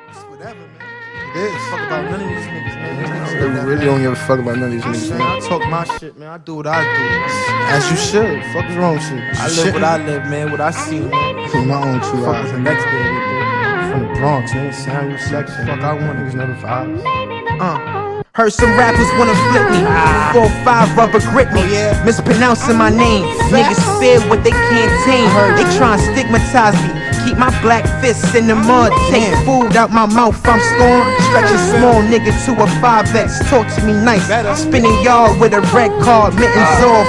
It's whatever, man. It is. Fuck about none of these niggas, man. I really don't give a fuck about none of these niggas, man. I talk my shit, man. I do what I do. As you should. Fuck is wrong with you? I live what I live, man. What I see, man. My own 2 Fuck hours. with the next baby, I'm from the Bronx, nigga. Sound section. Fuck, I want niggas know the vibes. Heard some rappers wanna flip me. 4-5 rubber grip me. Mispronouncing my name. Niggas fear what they can't tame. They try and stigmatize me. Keep my black fists in the mud. Take food out my mouth, I'm scorned. Stretch a small nigga to a 5X. Talk to me nice. Spinning yard with a red card, mittens off.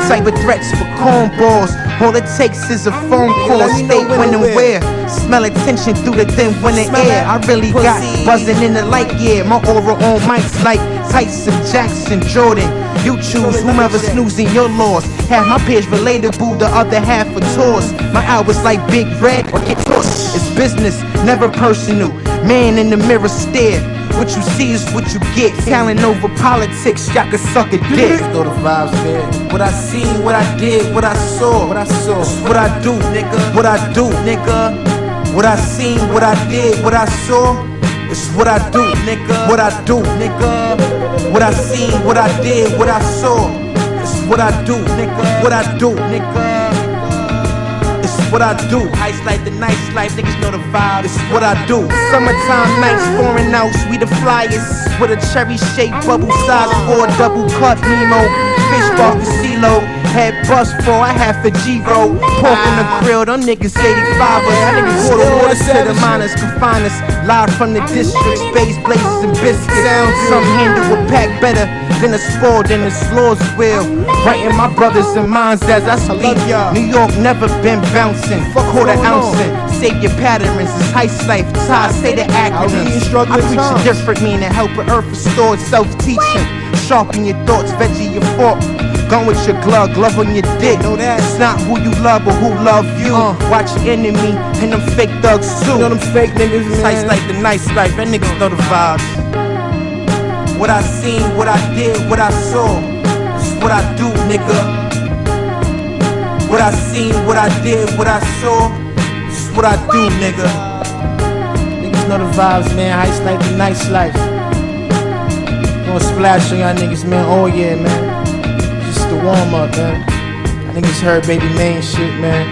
Cyber threats for cornballs. All it takes is a phone call. Stay when and where. Smell attention through the thin winter air. I really got buzzing in the light, yeah. My aura on mics like Tyson, Jackson, Jordan. You choose whomever snoozing your laws. Half my page relatable, the other half for tours. My hours like Big Red or get tossed. It's business, never personal. Man in the mirror stare. What you see is what you get. Talent over politics, y'all can suck a dick. Throw the vibes there. What I seen, what I did, what I saw. What I saw. What I do, nigga. What I do, nigga. What I seen, what I did, what I saw. It's what I do, nigga. What I do, nigga. What I seen, what I did, what I saw. It's what I do, nigga. What I do, nigga. It's what I do. Ice like the nice life, niggas know the vibe. It's what I do. Summertime nights, foreign house, we the flyers. With a cherry shaped bubble size for a double cut Nemo. Fish ball casino. Head bust for a half a G-roll. Pork in the grill, them niggas 85ers. I niggas quarter water to the miners, confine us. Live from the district, space blazes and biscuits. Some handle a pack better than a spoiled and the slaw's will. Writing my brothers and minds as I speak. New York never been bouncing. Quarter ouncing. Save your patterns, it's heist life. Ty, say the acronyms. I preach a different meaning. Help a earth restore self-teaching. Sharpen your thoughts, veggie your fork. Gone with your glove on your dick. Know that it's not who you love, but who love you. Watch your enemy and them fake thugs too. You know them fake niggas, man. Nice like the nice life, that niggas know the vibes. What I seen, what I did, what I saw. It's what I do, nigga. What I seen, what I did, what I saw. It's what I do, nigga. Niggas know the vibes, man. Ice like the nice life. Gonna splash on y'all niggas, man. Oh yeah, man. The warm up, man. I think it's heard Baby Main shit, man.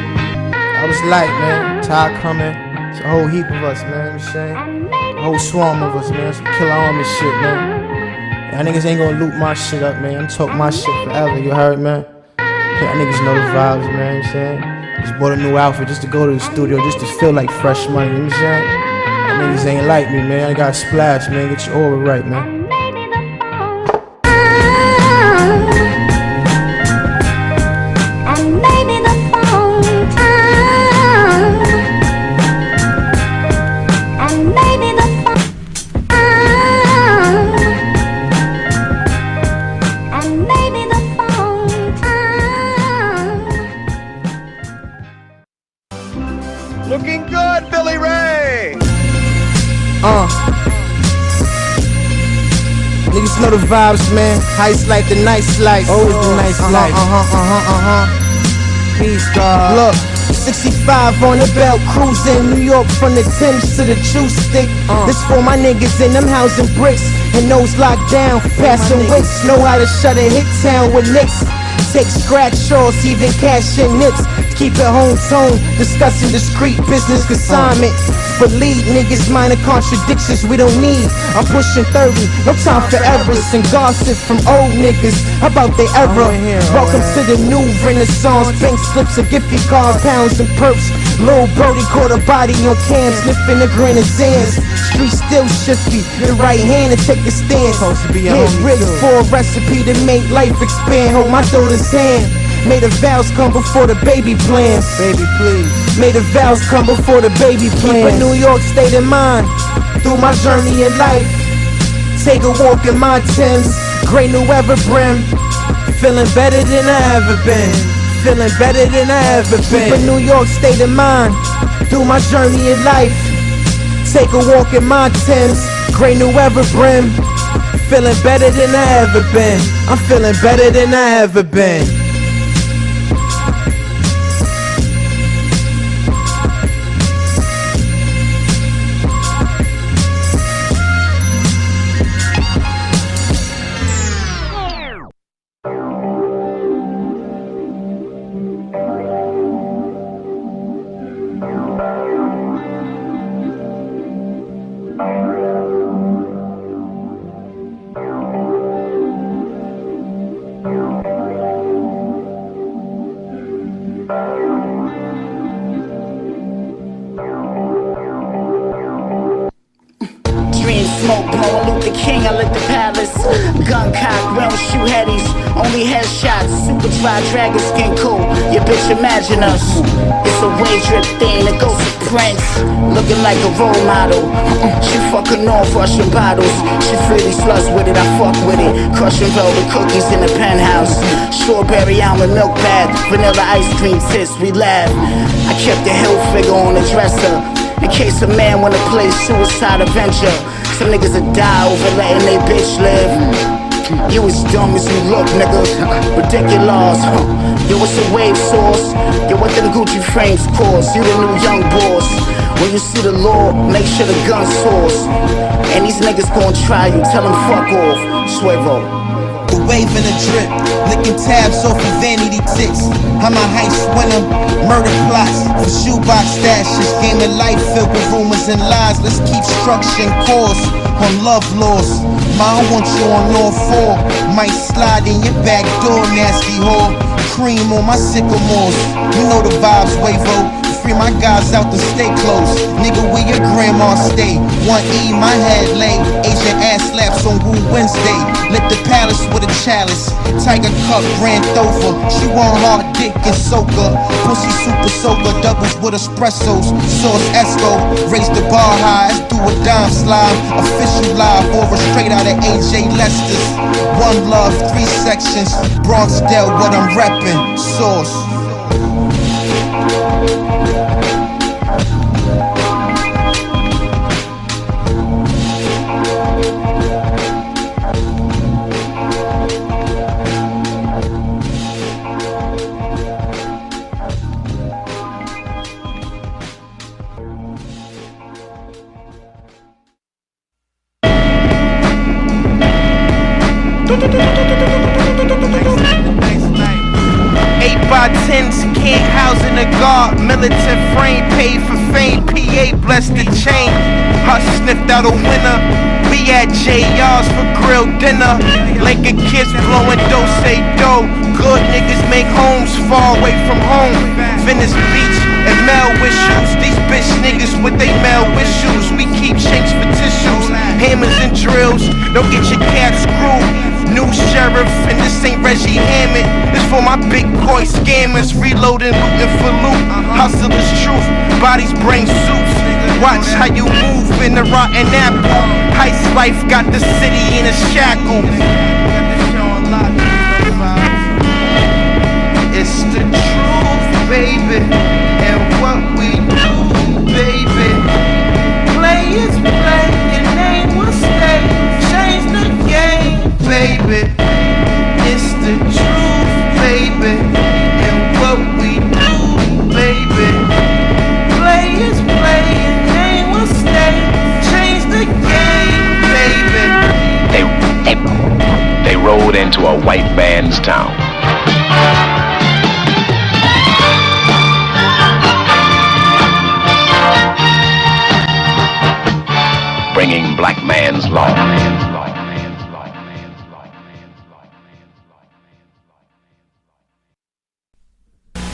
I was light, man. Ty coming. It's a whole heap of us, man. You know what I'm saying? A whole swarm of us, man. Some killer army shit, man. Y'all niggas ain't gonna loot my shit up, man. I'm talk my shit forever, you heard, man? Y'all niggas know the vibes, man. You know what I'm saying? Just bought a new outfit just to go to the studio, just to feel like fresh money, you know what I'm saying? Y'all niggas ain't like me, man. I got splash, man. Get your aura right, man. Looking good, Billy Ray! Niggas know the vibes, man. Heist like the nice life. Always the nice life. Peace, God. Look, 65 on the belt, cruising New York from the Thames to the juice stick. This for my niggas in them housing bricks and those locked down, passing wicks. Know how to shut a hit town with nicks. Take scratch offs, even cash in nips. Keep it home tone, discussing discreet business consignment. But lead niggas, minor contradictions we don't need. I'm pushing 30, no time for errors and gossip from old niggas about their error. Welcome to the new renaissance. Bank slips and gift cards, pounds and perks. Lil Brody caught a body on cam, sniffing a grin of Zans. Street still shifty, the right hand to take a stand. Hit bricks for a recipe to make life expand. Hold my daughter's hand. May the vows come before the baby plans. Baby, please. May the vows come before the baby plans. Keep a New York state in mind through my journey in life. Take a walk in my Thames, great new ever brim. Feeling better than I ever been. Feeling better than I ever been. Keep a New York state in mind through my journey in life. Take a walk in my Thames, great new ever brim. Feeling better than I ever been. I'm feeling better than I ever been. smoke, blowing Luther King, I lit the palace. Gun cock, we don't shoot headies, only headshots. Super dry dragon skin cool, your bitch imagine us. It's a wave drip thing, it goes to Prince. Looking like a role model. She fucking off Russian bottles. She freely sluts with it, I fuck with it. Crushing velvet cookies in the penthouse. Strawberry almond milk bath, vanilla ice cream tits, we laugh. I kept the hill figure on the dresser, in case a man wanna play suicide adventure. Some niggas will die over letting they bitch live. You as dumb as you look, nigga. Ridiculous, Yo, it's a wave source. Yo, what them Gucci frames cost? You the new young boss. When you see the law, make sure the gun source. And these niggas gon' try you, tell them fuck off. Suevo. The wave and the drip, licking tabs off of vanity ticks. I'm a heist winner, murder plots for shoebox stashes. Game of life filled with rumors and lies. Let's keep structure and course on love laws. Ma, I want you on all four. Might slide in your back door, nasty whore. Cream on my sycamores. You know the vibes, Wavo. Free my guys out to stay close. Nigga, where your grandma stay? 1E, my head lay. Asian ass slaps on Woo Wednesday. Lit the palace with a chalice. Tiger cup ran over. She want hard dick and soaker. Pussy super soaker. Doubles with espressos. Sauce Esco. Raise the bar high. Let's do a dime slide. Official live or a straight out of AJ Lester's. One love, 3 sections. Bronx Dell, what I'm reppin'. Sauce. Can't house in the guard, militant frame, paid for fame, PA blessed the chain. Hush sniffed out a winner. We at JR's for grilled dinner. Lincoln kids blowing do-say-do. Good niggas make homes far away from home. Venice Beach and Mel issues. These bitch niggas with they Mel issues. We keep shanks for tissues, hammers and drills. Don't get your cap screwed. New sheriff, and this ain't Reggie Hammond. This for my big boy scammers, reloading, looting for loot. Hustlers truth, bodies bring suits. Watch how you move in the rotten apple. Heist life got the city in a shackle. It's the truth, baby, and what we do, baby. Play is play, your name will stay. Change the game, baby. It's the truth, baby, and what we do, baby. Play is play, your name will stay. Change the game, baby. They rode into a white man's town. Bringing black man's law.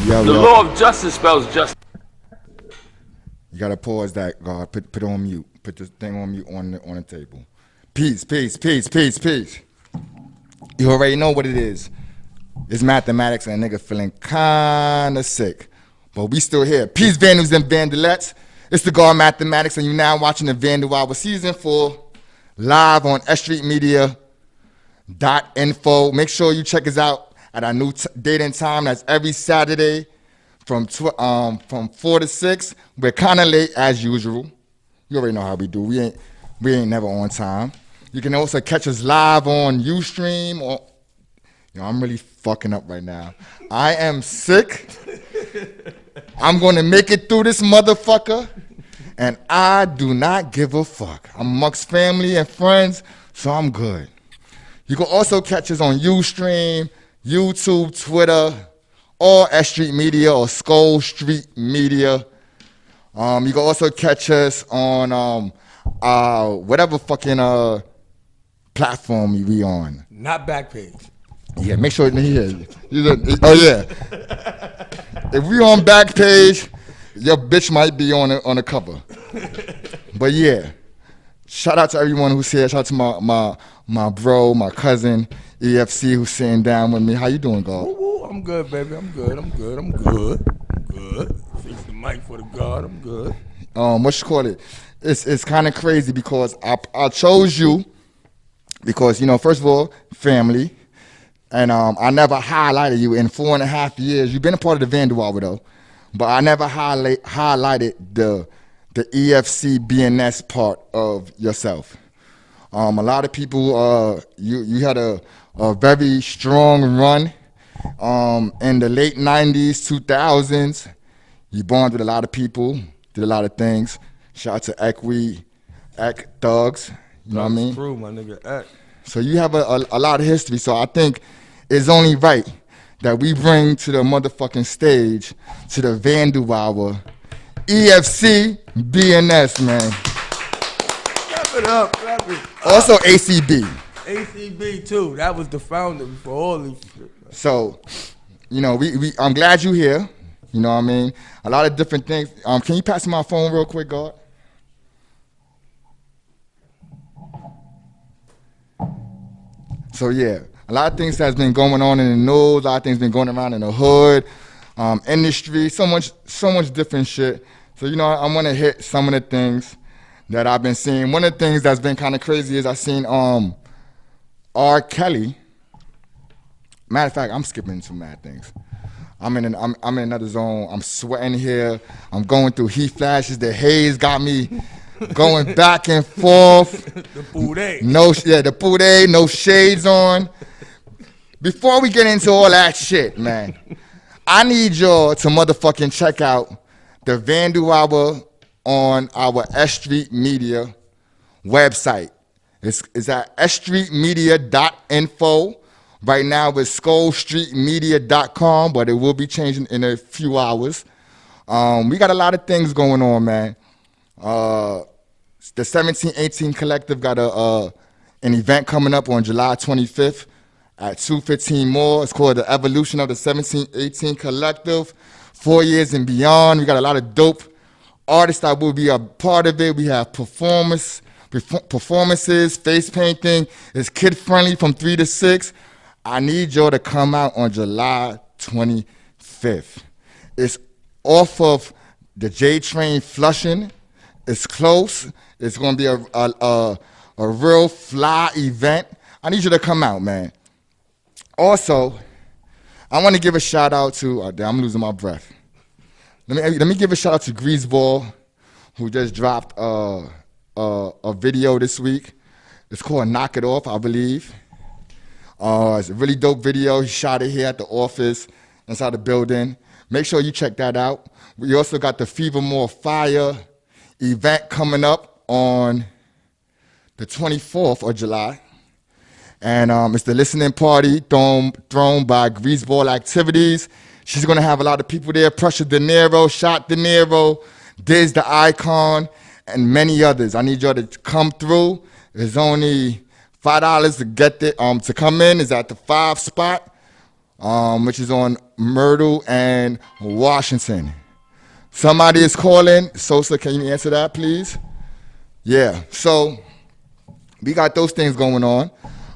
The law of justice spells justice. You gotta pause that, God. Put it on mute. Put this thing on mute on the table. Peace. You already know what it is. It's mathematics and a nigga feeling kinda sick. But we still here. Peace, Vandals and Vandalettes. It's the God Mathematics, and you're now watching the Vandal Hour Season 4 live on SStreetMedia.info. Make sure you check us out at our new date and time. That's every Saturday from 4 to 6. We're kind of late as usual. You already know how we do. We ain't never on time. You can also catch us live on Ustream. Or, I'm really fucking up right now. I am sick. I'm going to make it through this motherfucker, and I do not give a fuck. I'm amongst family and friends, so I'm good. You can also catch us on Ustream, YouTube, Twitter, or S.STREET Media or Skull Street Media. You can also catch us on whatever fucking platform we on. Not Backpage. Yeah, make sure. Oh yeah. If we on Backpage, your bitch might be on the cover. But yeah, shout out to everyone who's here. Shout out to my bro, my cousin, EFC, who's sitting down with me. How you doing, God? I'm good, baby. I'm good. Fix the mic for the guard. I'm good. What you call it? It's kind of crazy because I chose you because, you know, first of all, family. And I never highlighted you in 4.5 years. You've been a part of the Vandal Hour, though. But I never highlighted the EFC BNS part of yourself. A lot of people, you had a very strong run in the late 90s, 2000s. You bonded with a lot of people, did a lot of things. Shout out to Ek Thugs, you know what I mean? True, my nigga Ek. So you have a lot of history. So I think it's only right that we bring to the motherfucking stage, to the Vandal Hour, EFC BNS, man. Clap it up, clap it up. Also ACB. ACB too. That was the founder for all these shit. So, you know, I'm glad you're here. You know what I mean? A lot of different things. Can you pass me my phone real quick, God? So yeah, a lot of things has been going on in the news. A lot of things been going around in the hood, industry. So much different shit. So you know, I want to hit some of the things that I've been seeing. One of the things that's been kind of crazy is I seen R. Kelly. Matter of fact, I'm skipping some mad things. I'm in another zone. I'm sweating here. I'm going through heat flashes. The haze got me going back and forth. The Poudet. The Poudet, no shades on. Before we get into all that shit, man, I need y'all to motherfucking check out the Vandal Hour on our S.STREET Media website. It's at sstreetmedia.info. Right now it's SSTREETmedia.com, but it will be changing in a few hours. We got a lot of things going on, man. The 1718 Collective got an event coming up on July 25th at 215 more. It's called the Evolution of the 1718 Collective, 4 years and beyond. We got a lot of dope artists that will be a part of it. We have performances, face painting. It's kid friendly from 3 to 6. I need y'all to come out on July 25th. It's off of the J Train Flushing. It's close. It's going to be a real fly event. I need you to come out, man. Also, I want to give a shout out to, I'm losing my breath. Let me give a shout out to Greaseball, who just dropped a video this week. It's called Knock It Off, I believe. It's a really dope video. He shot it here at the office, inside the building. Make sure you check that out. We also got the Fever More Fire event coming up on the 24th of July. And it's the listening party thrown by Greaseball Activities. She's going to have a lot of people there. Pressure De Niro, Shot De Niro, Diz the Icon, and many others. I need y'all to come through. There's only $5 to get there, to come in. Is at the 5 spot, which is on Myrtle and Washington. Somebody is calling. Sosa, can you answer that, please? Yeah, so we got those things going on.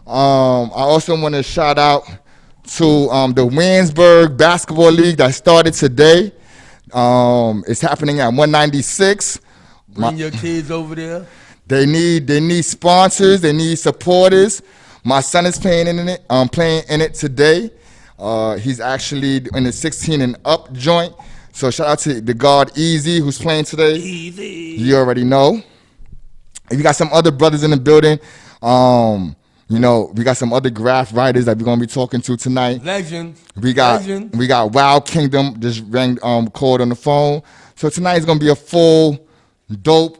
I also want to shout out to the Winsburg Basketball League that started today. It's happening at 196. Bring your kids over there. They need sponsors. They need supporters. My son is playing in it today. He's actually in the 16 and up joint. So shout out to the guard Easy who's playing today. Easy. You already know. If you got some other brothers in the building, you know, we got some other graph writers that we're gonna be talking to tonight. Legends. We got Wild Kingdom just rang called on the phone. So tonight is gonna be a full dope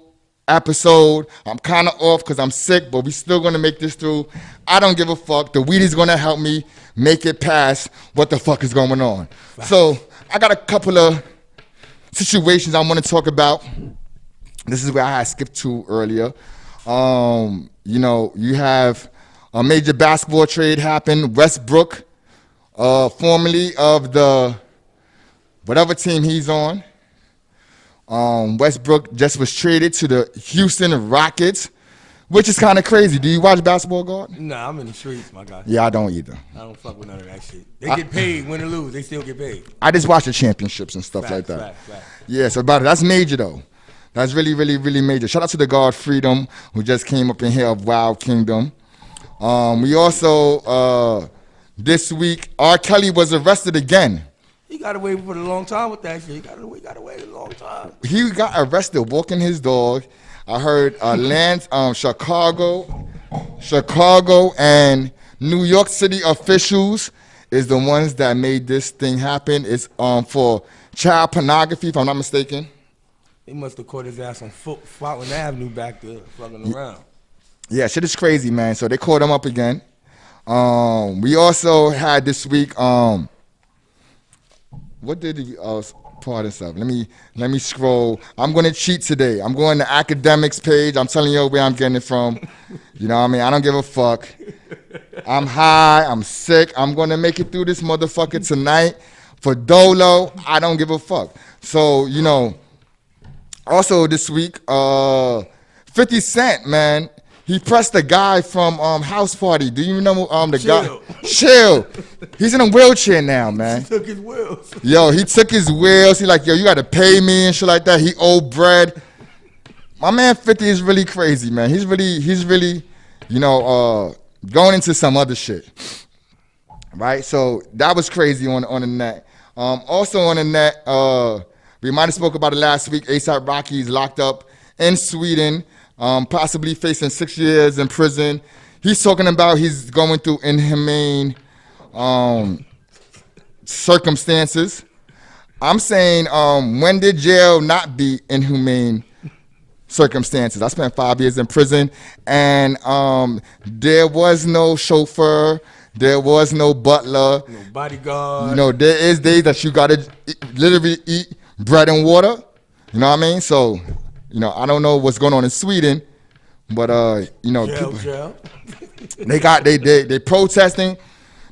episode. I'm kind of off because I'm sick, but we still gonna make this through. I don't give a fuck. The weed is gonna help me make it past what the fuck is going on. Wow. So I got a couple of situations I want to talk about. This is where I had skipped to earlier. You know, you have a major basketball trade happen. Westbrook, formerly of the whatever team he's on. Westbrook just was traded to the Houston Rockets. which is kind of crazy. Do you watch basketball, God? Nah, I'm in the streets, my guy. Yeah, I don't either. I don't fuck with none of that shit. They get paid, win or lose. They still get paid. I just watch the championships and stuff like that. Fact. Yeah, so that's major though. That's really, really, really major. Shout out to the God Freedom who just came up in here of Wild Kingdom. We also this week R. Kelly was arrested again. He got away for a long time with that shit. He got away a long time. He got arrested walking his dog. I heard Chicago and New York City officials is the ones that made this thing happen. It's for child pornography, if I'm not mistaken. They must have caught his ass on Fountain Avenue back there, fucking around. Yeah, shit is crazy, man. So they caught him up again. We also had this week. What did he? Part of stuff. Let me scroll. I'm gonna cheat today. I'm going to academics page. I'm telling you where I'm getting it from. You know what I mean? I don't give a fuck. I'm high. I'm sick. I'm gonna make it through this motherfucker tonight. For Dolo, I don't give a fuck. So you know. Also this week, 50 Cent, man. He pressed the guy from House Party. Do you know the guy? Chill. He's in a wheelchair now, man. He took his wheels. Yo, he took his wheels. He like, yo, you got to pay me and shit like that. He owed bread. My man 50 is really crazy, man. He's really, you know, going into some other shit. Right? So that was crazy on the net. Also on the net, we might have spoke about it last week. A$AP Rocky is locked up in Sweden. Possibly facing 6 years in prison. He's talking about he's going through inhumane circumstances. I'm saying, when did jail not be inhumane circumstances? I spent 5 years in prison, and there was no chauffeur, there was no butler, no bodyguard. You know, there is days that you gotta literally eat bread and water. You know what I mean? So. You know, I don't know what's going on in Sweden, but you know, jail. they protesting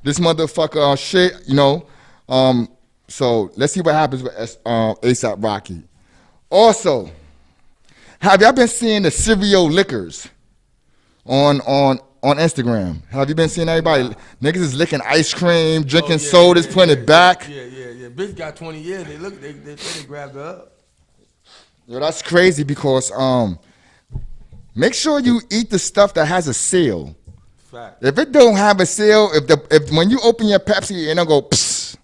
this motherfucker shit. You know, so let's see what happens with A$AP Rocky. Also, have y'all been seeing the cereal lickers on Instagram? Have you been seeing everybody? Niggas is licking ice cream, drinking sodas, putting it back. Yeah. Bitch got 20 years. They grabbed her up. Yo, that's crazy because make sure you eat the stuff that has a seal. Fact. If it don't have a seal, if when you open your Pepsi and it go psst,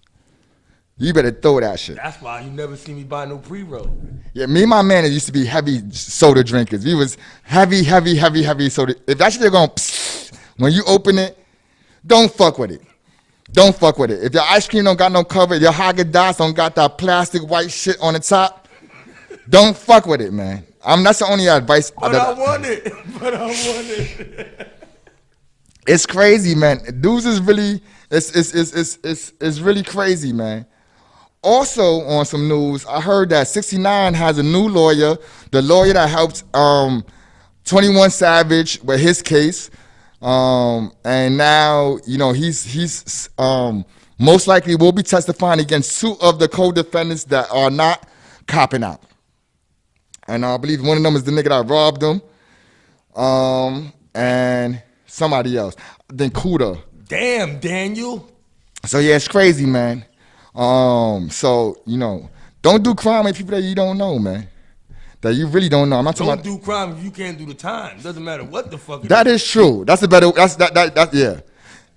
you better throw that shit. That's why you never see me buy no pre-roll. Yeah, me and my man used to be heavy soda drinkers. We was heavy soda. If that shit going psst, when you open it, don't fuck with it. Don't fuck with it. If your ice cream don't got no cover, your Haagen-Dazs don't got that plastic white shit on the top, don't fuck with it, man. That's the only advice. But I want it. It's crazy, man. Dudes is really, it's really crazy, man. Also, on some news, I heard that 69 has a new lawyer, the lawyer that helped 21 Savage with his case, and now you know he's most likely will be testifying against 2 of the co-defendants that are not copping out. And I believe one of them is the nigga that robbed them. And somebody else. Then Kuda. Damn, Daniel. So yeah, it's crazy, man. So, you know, don't do crime with people that you don't know, man. That you really don't know. I'm not talking about. Don't do crime if you can't do the time. Doesn't matter what the fuck it That is true. That's a better, yeah.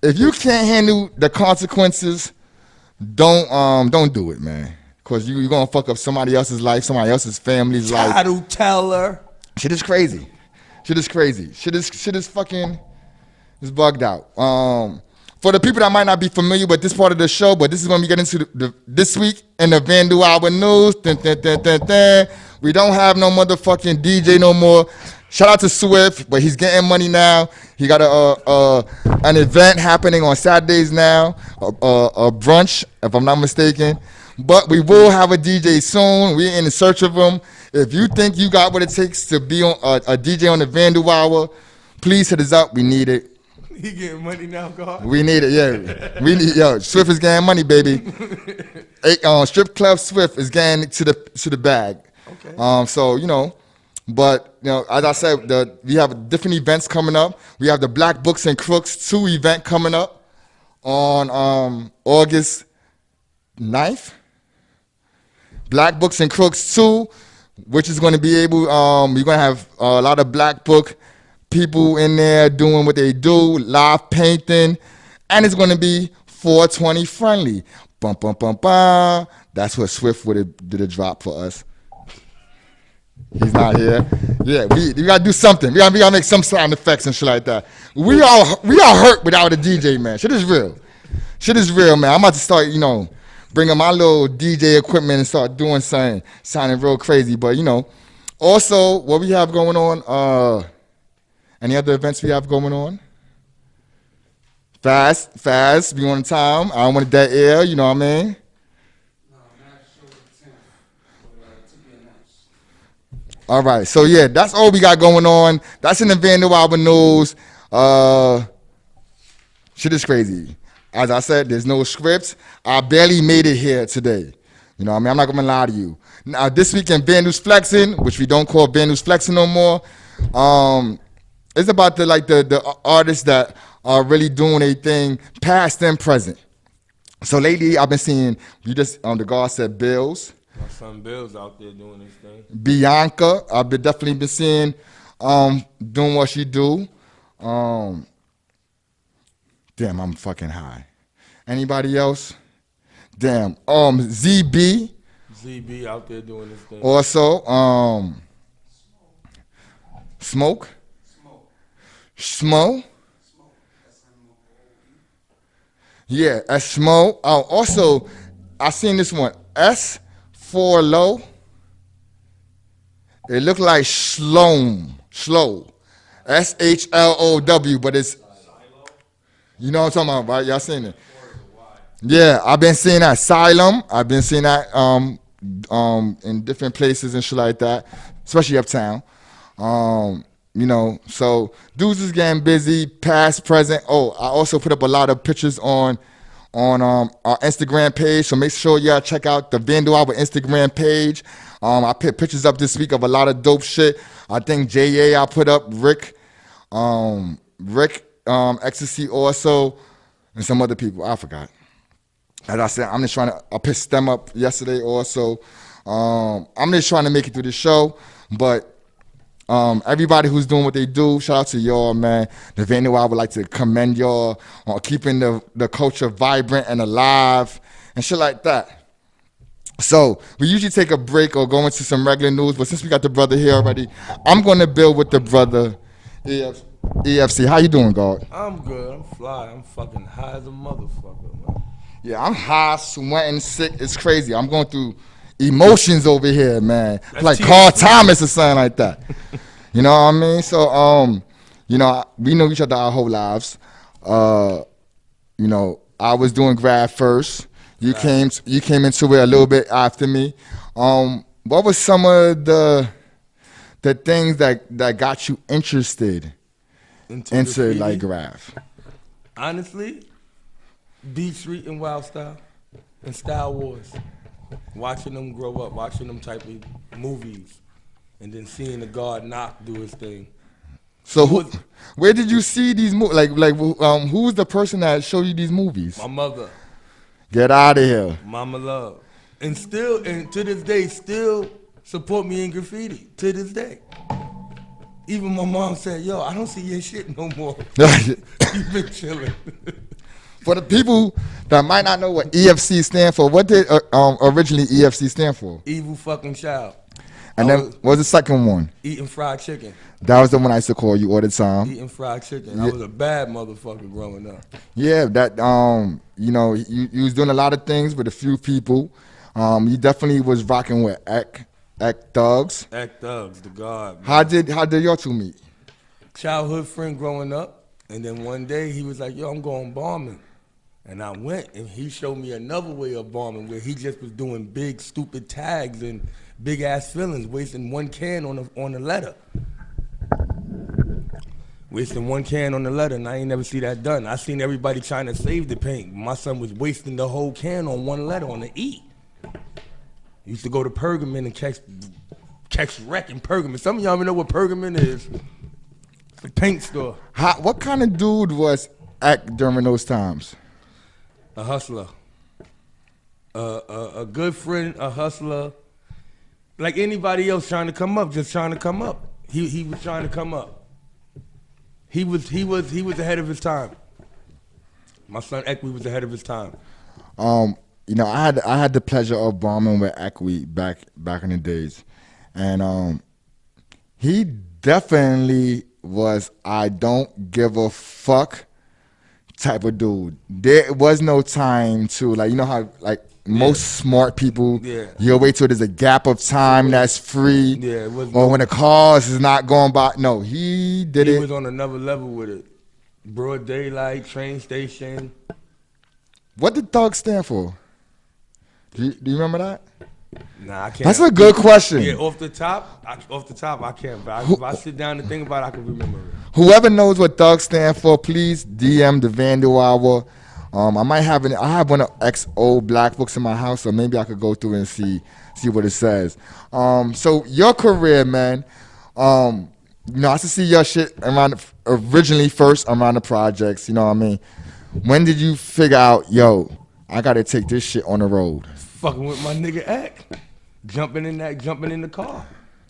If you can't handle the consequences, don't do it, man. Cause you're gonna fuck up somebody else's life, somebody else's family's life. Title teller. Shit is crazy. Shit is fucking, it's bugged out. For the people that might not be familiar with this part of the show, but this is when we get into this week in the Vandal Hour News. We don't have no motherfucking DJ no more. Shout out to Swift, but he's getting money now. He got an event happening on Saturdays now, a brunch, if I'm not mistaken. But we will have a DJ soon. We're in search of him. If you think you got what it takes to be on a DJ on the Vandal Hour, please hit us up. We need it. He getting money now, God. We need it, yeah. Swift is getting money, baby. Strip Club Swift is getting to the bag. Okay. So you know, But you know, as I said, we have different events coming up. We have the Black Books and Crooks 2 event coming up on August 9th. Black Books and Crooks 2, which is going to be able, you're going to have a lot of Black Book people in there doing what they do, live painting, and it's going to be 420 friendly. Bum, bum, bum, bum. That's what Swift did a drop for us. He's not here. Yeah, we gotta do something. We gotta make some sound effects and shit like that. We all hurt without a DJ, man. Shit is real. Shit is real, man. I'm about to start, bringing my little DJ equipment and start doing something, sounding real crazy. But also what we have going on. Any other events we have going on? Fast. Be on time. I don't want dead air. You know what I mean? All right, so yeah, that's all we got going on. That's in the Vandal Album news. Shit is crazy. As I said, there's no script. I barely made it here today. You know what I mean? I'm not gonna lie to you. Now, this week in Vandal's Flexing, which we don't call Vandal's Flexing no more, it's about the artists that are really doing a thing, past and present. So lately, I've been seeing, the guard said Bills. My son Bill's out there doing his thing. Bianca, I've definitely been seeing doing what she do. Damn, I'm fucking high. Anybody else? Damn. ZB. ZB out there doing his thing. Also, Smoke. Smo. Yeah, Smo. Also, I seen this one. S4 Low. It looked like slow. SHLOW, but it's, you know what I'm talking about, right? Y'all seen it? Yeah, I've been seeing that. Asylum. I've been seeing that in different places and shit like that, especially uptown. So dudes is getting busy, past, present. Oh, I also put up a lot of pictures on our Instagram page, so make sure y'all check out the Vandal Album Instagram page. I put pictures up this week of a lot of dope shit. I think J.A. I put up, Rick, Ecstasy also, and some other people. I forgot. As I said, I pissed them up yesterday also. I'm just trying to make it through the show, but everybody who's doing what they do, shout out to y'all, man. The Vandal, I would like to commend y'all on keeping the culture vibrant and alive and shit like that. So we usually take a break or go into some regular news, but since we got the brother here already, I'm going to build with the brother, EFC. How you doing, God? I'm good. I'm fly. I'm fucking high as a motherfucker, man. Yeah, I'm high, sweating, sick. It's crazy. I'm going through emotions over here, man. That's like Carl Thomas or something like that. You know what I mean? So, we know each other our whole lives. I was doing grad first. You came into it a little bit after me. What was some of the things that got you interested into like graph? Honestly, Beat Street and Wild Style and Style Wars. Watching them grow up, watching them type of movies, and then seeing the God Knock do his thing. So where did you see these movies? Who was the person that showed you these movies? My mother. Get out of here. Mama Love. And to this day, still support me in graffiti, to this day. Even my mom said, yo, I don't see your shit no more. You've been chilling. For the people that might not know what EFC stand for, what did originally EFC stand for? Evil fucking child. And then what was the second one? Eating fried chicken. That was the one I used to call you all the time. Eating fried chicken. I was a bad motherfucker growing up. Yeah, that you was doing a lot of things with a few people. You definitely was rocking with Ek Thugs. Ek Thugs, the God. Man. How did y'all two meet? Childhood friend growing up, and then one day he was like, yo, I'm going bombing. And I went, and he showed me another way of bombing where he just was doing big, stupid tags and big-ass fillings, wasting one can on a letter. Wasting one can on the letter, and I ain't never see that done. I seen everybody trying to save the paint. My son was wasting the whole can on one letter, on the E. Used to go to Pergamon and catch catch wreck in Pergamon. Some of y'all even know what Pergamon is. It's a paint store. What kind of dude was Eck during those times? A hustler. A good friend, a hustler. Like anybody else trying to come up, just trying to come up. He was trying to come up. He was ahead of his time. My son Equi was ahead of his time. You know, I had the pleasure of bombing with Equi back in the days, and he definitely was I don't give a fuck type of dude. There was no time to, like, you know how like most smart people, you'll wait till there's a gap of time that's free, or when the cars is not going by. No, he did it. He was on another level with it. Broad daylight, train station. What did Thug stand for? Do you remember that? Nah, I can't. That's a good question. Yeah, off the top, I can't. But if I sit down and think about it, I can remember it. Whoever knows what Thug stand for, please DM the Vandal Hour. I have one of X old black books in my house, so maybe I could go through and see what it says. So your career, man. You know, I used to see your shit originally first around the projects. You know what I mean? When did you figure out, yo, I gotta take this shit on the road? Fucking with my nigga Eck, jumping in the car,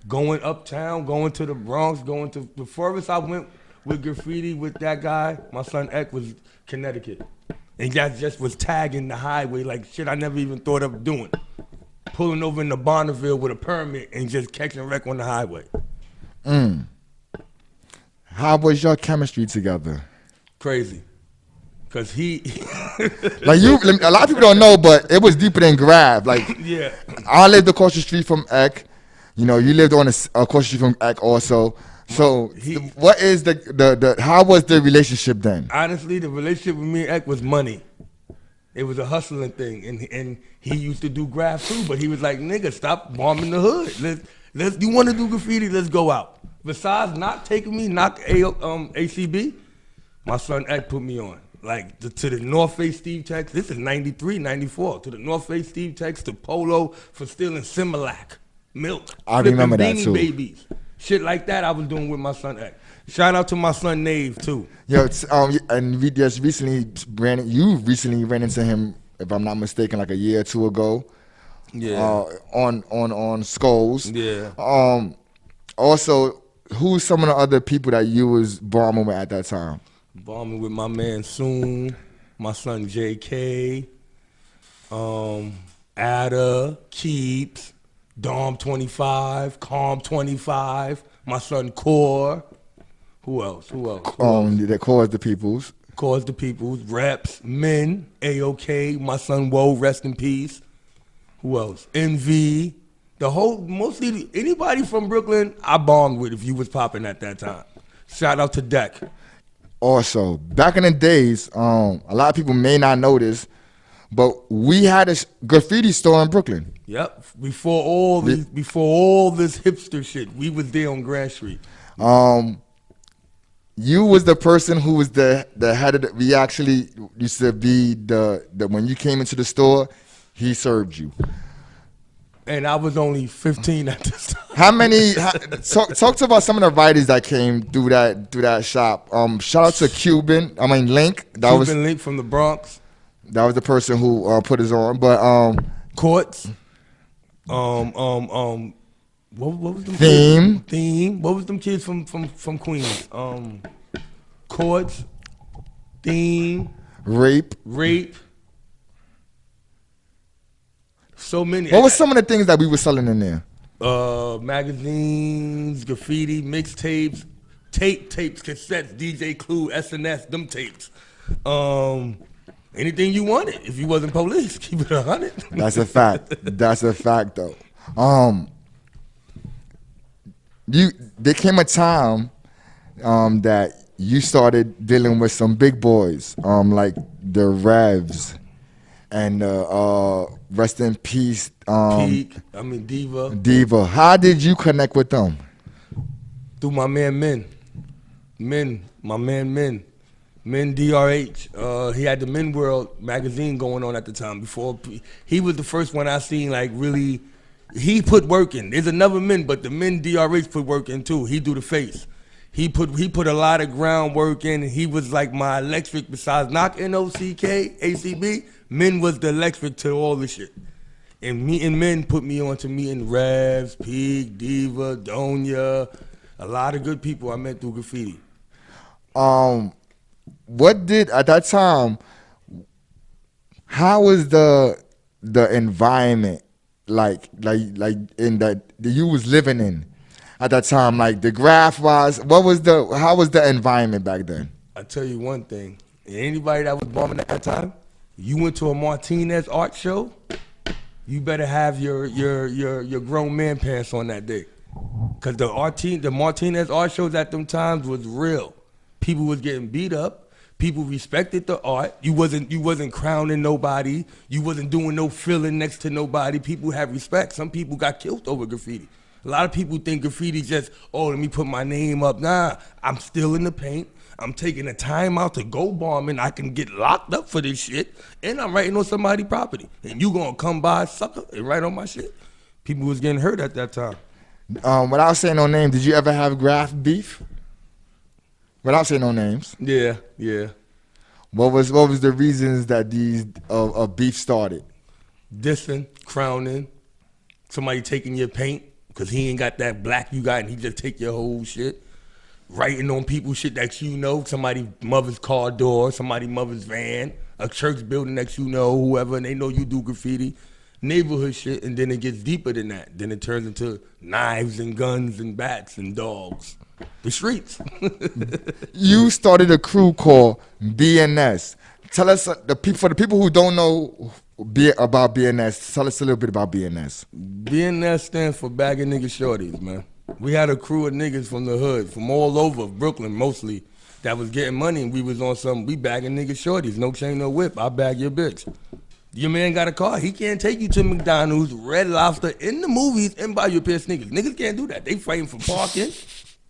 going uptown, going to the Bronx, going to the furthest I went with graffiti with that guy. My son Eck was Connecticut, and that just was tagging the highway like shit I never even thought of doing. Pulling over in the Bonneville with a permit and just catching wreck on the highway. How was your chemistry together? Crazy. Cause he like you, a lot of people don't know, but it was deeper than grab. Like, yeah, I lived across the street from Eck. You know, you lived across the street from Eck also. So, what is the how was the relationship then? Honestly, the relationship with me and Eck was money. It was a hustling thing, and he used to do grab too. But he was like, "Nigga, stop bombing the hood. Let's. You want to do graffiti? Let's go out." Besides not taking me, ACB, my son Eck put me on. Like to the North Face Steve Tex, this is 93, 94. To the North Face Steve Tex, to Polo for stealing Similac, milk. I remember that too. Babies. Shit like that I was doing with my son Eck. Shout out to my son Nave too. Yo, and we just recently ran into him, if I'm not mistaken, like a year or two ago. Yeah. On Skulls. Yeah. Also, who's some of the other people that you was bombing with at that time? Bombing with my man Soon, my son JK, Ada, Keeps, Dom 25, Calm 25, my son Core. Who else? That Core's the Peoples. Core's the Peoples, Reps, Men, AOK, my son Woe, rest in peace. Who else? NV. Mostly anybody from Brooklyn I bombed with if you was popping at that time. Shout out to Deck. Also, back in the days, a lot of people may not know this, but we had a graffiti store in Brooklyn. Yep. Before all this hipster shit, we was there on Grand Street. You was the person who was the head of we actually used to be the when you came into the store, he served you. And I was only 15 at this time. How many? Talk to about some of the writers that came through that shop. Shout out to Link. Link from the Bronx. That was the person who put us on. But Courts. What was them Theme? Kids? Theme. What was them kids from Queens? Courts. Theme. Rape. So many. What was some of the things that we were selling in there? Magazines, graffiti, mixtapes, tapes, cassettes, DJ Clue, SNS, them tapes. Anything you wanted. If you wasn't police, keep it 100. That's a fact. That's a fact, though. There came a time that you started dealing with some big boys, like the Revs. And rest in peace. Diva. How did you connect with them? Through my man Men, Men DRH. He had the Men World magazine going on at the time. Before he was the first one I seen like really He put work in. There's another men, but the men DRH put work in too. He do the face. He put a lot of groundwork in. And he was like my electric. Besides knock NOCK ACB, men was the electric to all the shit. And meeting men put me on to meeting Revs, Peak, Diva, Donya, a lot of good people I met through graffiti. What did at that time? How was the environment like in that you was living in at that time? Like the graph wise, how was the environment back then? I tell you one thing. Anybody that was bombing at that time, you went to a Martinez art show, you better have your grown man pants on that day. Cause the Martinez art shows at them times was real. People was getting beat up. People respected the art. You wasn't crowning nobody. You wasn't doing no filling next to nobody. People have respect. Some people got killed over graffiti. A lot of people think graffiti just, oh, let me put my name up. Nah, I'm still in the paint. I'm taking the time out to go bombing. I can get locked up for this shit. And I'm writing on somebody's property. And you gonna come by, sucker, and write on my shit. People was getting hurt at that time. Without saying no names, did you ever have graph beef? Without saying no names. Yeah. What was the reasons that these beef started? Dissing, crowning, somebody taking your paint because he ain't got that black you got and he just take your whole shit. Writing on people's shit that you know, somebody's mother's car door, somebody's mother's van, a church building that you know, whoever, and they know you do graffiti. Neighborhood shit, and then it gets deeper than that. Then it turns into knives and guns and bats and dogs. The streets. You started a crew called BNS. Tell us, for the people who don't know about BNS, tell us a little bit about BNS. BNS stands for Bagging Nigga Shorties, man. We had a crew of niggas from the hood, from all over, Brooklyn mostly, that was getting money, and we was on we bagging nigga shorties. No chain, no whip. I bag your bitch. Your man got a car. He can't take you to McDonald's, Red Lobster, in the movies, and buy you a pair of sneakers. Niggas can't do that. They fighting for parking.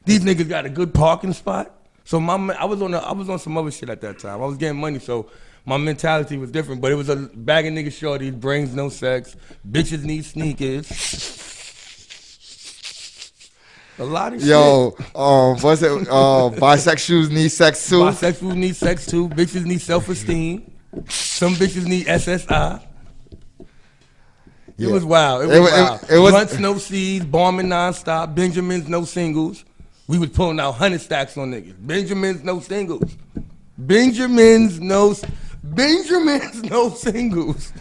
These niggas got a good parking spot. So I was on some other shit at that time. I was getting money, so my mentality was different. But it was a bag of nigga shorties, brains no sex, bitches need sneakers. A lot of shit. What's it? Bisexuals need sex too. Bisexuals need sex too. Bitches need self-esteem. Some bitches need SSI. It was wild. It was wild. It was Blunts, no C's, bombing nonstop. Benjamins, no singles. We was pulling out 100 stacks on niggas. Benjamins, no singles. Benjamins, no singles.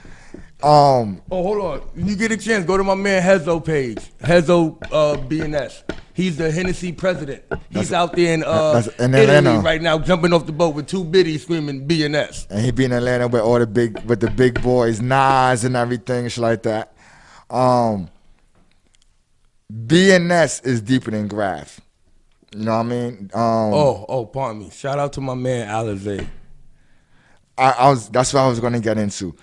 Oh, hold on. When you get a chance, go to my man Hezo page. Hezo BNS. He's the Hennessy president. He's out there in Italy right now, jumping off the boat with two biddies screaming BNS. And he be in Atlanta with all the big boys, Nas and everything, and shit like that. BNS is deeper than graph. You know what I mean? Pardon me. Shout out to my man Alizé. That's what I was gonna get into.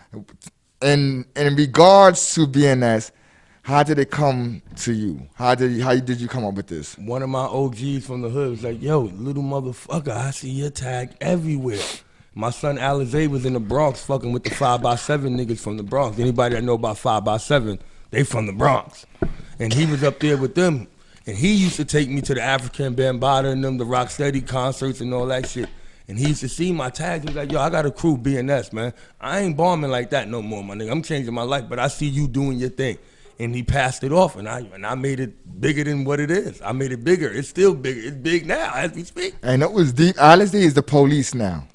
In regards to BNS, how did it come to you? How did you come up with this? One of my OGs from the hood was like, yo, little motherfucker, I see your tag everywhere. My son Alizé was in the Bronx fucking with the 5x7 niggas from the Bronx. Anybody that know about 5x7, they from the Bronx. And he was up there with them. And he used to take me to the African Bambaataa and them, the Rocksteady concerts and all that shit. And he used to see my tags. He was like, yo, I got a crew, BNS, man. I ain't bombing like that no more, my nigga. I'm changing my life, but I see you doing your thing. And he passed it off, and I made it bigger than what it is. I made it bigger. It's still bigger. It's big now as we speak. And it was deep. Alizé is the police now.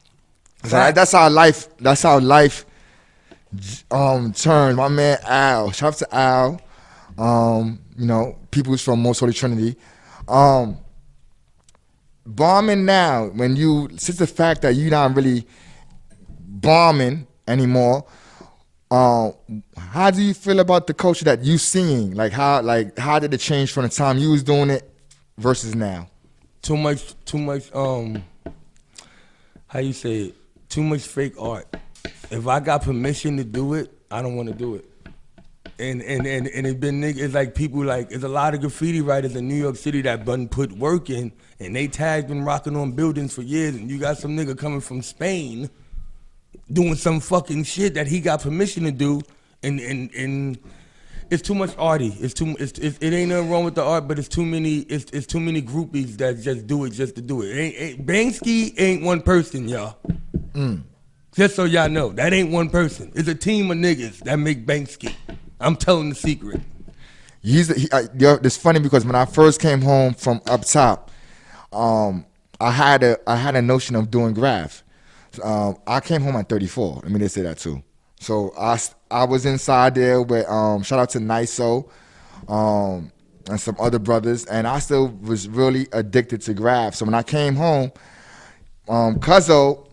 So that's how life turned. My man Al. Shout out to Al. People's from Most Holy Trinity. Bombing now, since the fact that you're not really bombing anymore, how do you feel about the culture that you seeing? How did it change from the time you was doing it versus now? Too much, how you say it? Too much fake art. If I got permission to do it, I don't want to do it. And it's like people there's a lot of graffiti writers in New York City that been put work in, and they tags been rocking on buildings for years, and you got some nigga coming from Spain doing some fucking shit that he got permission to do, and It's too much arty. It ain't nothing wrong with the art, but it's too many groupies that just do it just to do it. Banksy ain't one person, y'all. Just so y'all know, that ain't one person. It's a team of niggas that make Banksy. I'm telling the secret. It's funny because when I first came home from up top, I had a notion of doing graph. I came home at 34. Let me just say that too. So I was inside there with shout out to Niso and some other brothers, and I still was really addicted to graph. So when I came home, Cuzzo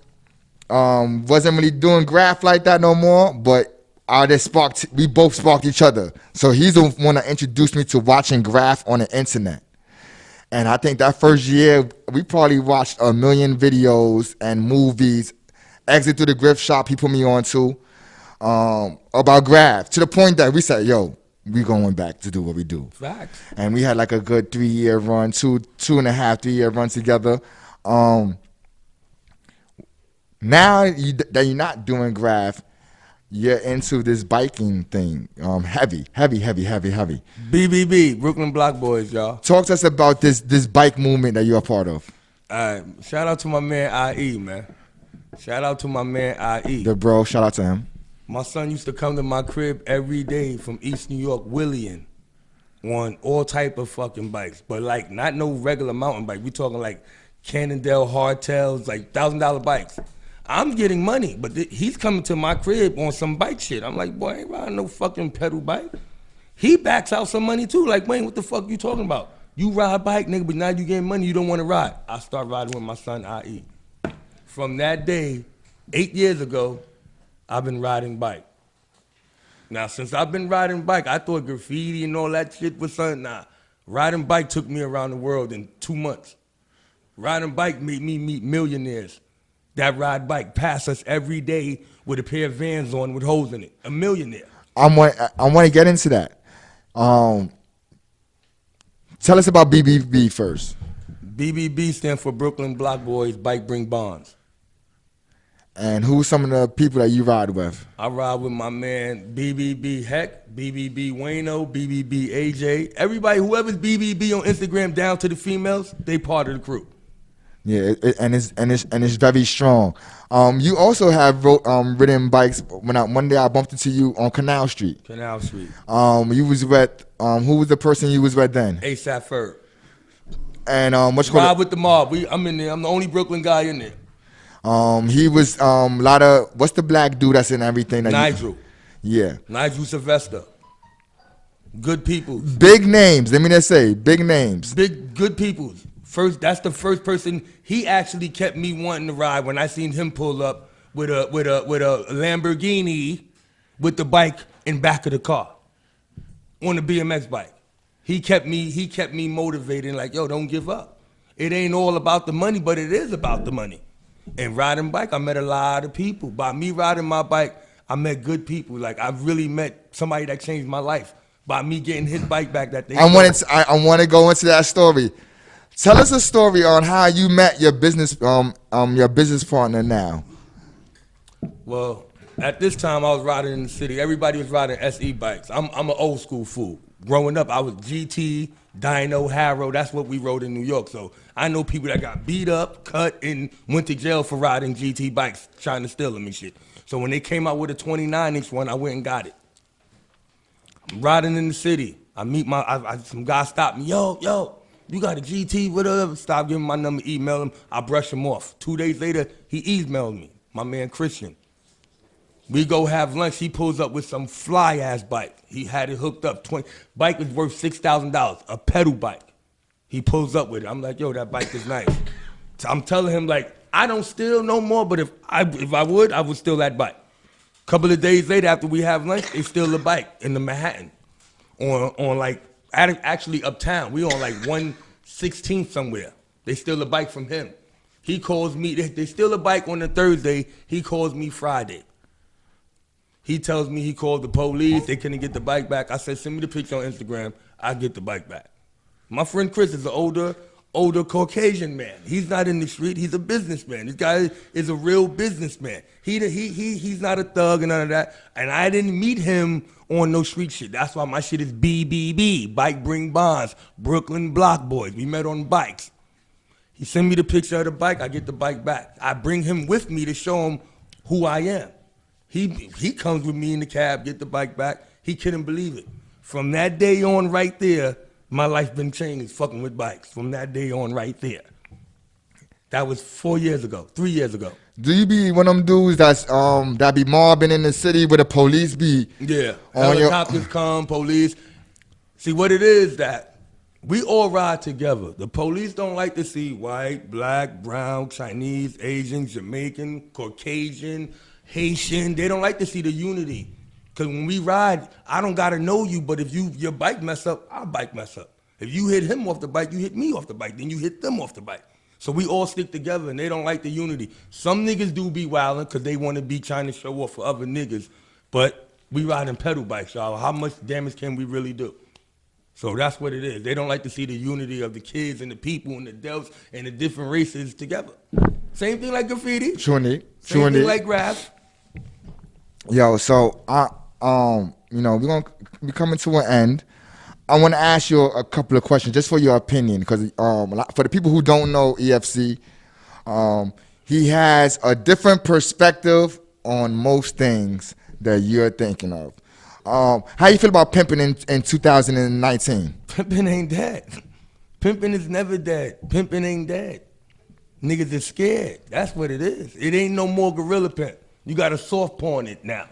wasn't really doing graph like that no more, but we both sparked each other. So he's the one that introduced me to watching graph on the internet. And I think that first year, we probably watched 1 million videos and movies. Exit Through the Grift Shop, he put me on to, about graph, to the point that we said, yo, we going back to do what we do. Facts. And we had like a good 3-year run, 3-year run together. Now that you're not doing graph, you're into this biking thing, heavy. BBB, Brooklyn Block Boys, y'all. Talk to us about this bike movement that you're a part of. Shout out to my man IE, man. Shout out to my man IE. The bro, shout out to him. My son used to come to my crib every day from East New York, Willian, on all type of fucking bikes, but like not no regular mountain bike. We talking like Cannondale hardtails, like $1,000 bikes. I'm getting money, but he's coming to my crib on some bike shit. I'm like, boy, I ain't riding no fucking pedal bike. He backs out some money too. Like, Wayne, what the fuck you talking about? You ride bike, nigga, but now you getting money, you don't want to ride. I start riding with my son, IE. From that day, 8 years ago, I've been riding bike. Now, since I've been riding bike, I thought graffiti and all that shit was something. Nah, riding bike took me around the world in 2 months. Riding bike made me meet millionaires that ride bike past us every day with a pair of Vans on with holes in it. A millionaire. I want to get into that. Tell us about BBB first. BBB stands for Brooklyn Block Boys, Bike Bring Bonds. And who's some of the people that you ride with? I ride with my man BBB Heck, BBB Wayno, BBB AJ. Everybody, whoever's BBB on Instagram down to the females, they part of the crew. Yeah, it's very strong. You also have ridden bikes. One day I bumped into you on Canal Street. Canal Street. You was with who was the person you was with then? ASAP Ferg. And what's ride called with the mob. I'm in there. I'm the only Brooklyn guy in there. He was a lot of what's the black dude that's in everything? That Nigel. Yeah. Nigel Sylvester. Good people. Big names. Let me just say, big names. Good people. That's the first person. He actually kept me wanting to ride when I seen him pull up with a Lamborghini with the bike in back of the car on the BMX bike. He kept me motivated, like, yo, don't give up. It ain't all about the money, but it is about the money. And riding bike, I met a lot of people. By me riding my bike, I met good people. Like, I really met somebody that changed my life by me getting his bike back that day. I want to go into that story. Tell us a story on how you met your business partner now. Well, at this time I was riding in the city. Everybody was riding SE bikes. I'm an old school fool. Growing up, I was GT, Dyno, Harrow. That's what we rode in New York. So I know people that got beat up, cut, and went to jail for riding GT bikes, trying to steal them and shit. So when they came out with a 29-inch one, I went and got it. I'm riding in the city. I meet some guy stopped me. Yo. You got a GT, whatever. Stop giving my number, email him. I brush him off. 2 days later, he emailed me, my man Christian. We go have lunch. He pulls up with some fly-ass bike. He had it hooked up. Bike was worth $6,000, a pedal bike. He pulls up with it. I'm like, yo, that bike is nice. So I'm telling him, like, I don't steal no more, but if I would steal that bike. Couple of days later, after we have lunch, they steal the bike in the Manhattan on like, actually uptown. We on like 116th somewhere. They steal a bike from him. He calls me. They steal a bike on a Thursday. He calls me Friday. He tells me he called the police. They couldn't get the bike back. I said, send me the picture on Instagram. I'll get the bike back. My friend Chris is an older older Caucasian man. He's not in the street. He's a businessman. This guy is a real businessman. He's not a thug and none of that. And I didn't meet him on no street shit. That's why my shit is BBB, Bike Bring Bonds, Brooklyn Block Boys. We met on bikes. He sent me the picture of the bike. I get the bike back. I bring him with me to show him who I am. He comes with me in the cab, get the bike back. He couldn't believe it. From that day on right there, my life been changed fucking with bikes. From that day on right there. That was 3 years ago. Do you be one of them dudes that be mobbing in the city where the police be? Yeah, helicopters come, police. See, what it is that we all ride together. The police don't like to see white, black, brown, Chinese, Asian, Jamaican, Caucasian, Haitian. They don't like to see the unity. Because when we ride, I don't got to know you, but if your bike mess up, our bike mess up. If you hit him off the bike, you hit me off the bike, then you hit them off the bike. So we all stick together, and they don't like the unity. Some niggas do be wilding because they want to be trying to show off for other niggas, but we riding pedal bikes, y'all. How much damage can we really do? So that's what it is. They don't like to see the unity of the kids and the people and the delts and the different races together. Same thing like graffiti. Same thing like rap. Yo, so we're gonna be coming to an end. I want to ask you a couple of questions just for your opinion, because for the people who don't know EFC, he has a different perspective on most things that you're thinking of. How you feel about pimping in 2019? Pimping ain't dead. Pimping is never dead. Pimping ain't dead. Niggas is scared. That's what it is. It ain't no more gorilla pimp. You got to soft porn it now.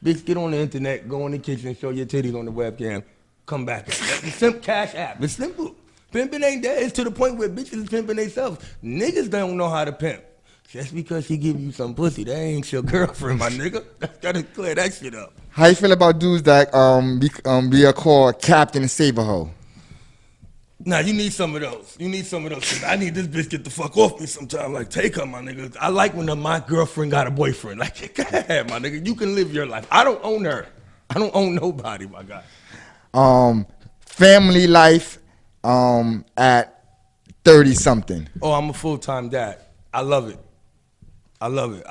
Bitch, get on the internet, go in the kitchen, show your titties on the webcam, come back. It's Cash App. It's simple. Pimping ain't dead. It's to the point where bitches is pimping themselves. Niggas don't know how to pimp. Just because she give you some pussy, that ain't your girlfriend, my nigga. That's gotta clear that shit up. How you feel about dudes that be called Captain Save-A-Hoe? Nah, you need some of those. I need this bitch get the fuck off me sometime. Like, take her, my nigga. I like when my girlfriend got a boyfriend. Like, go ahead, my nigga. You can live your life. I don't own her. I don't own nobody, my guy. Family life at 30-something. Oh, I'm a full-time dad. I love it. I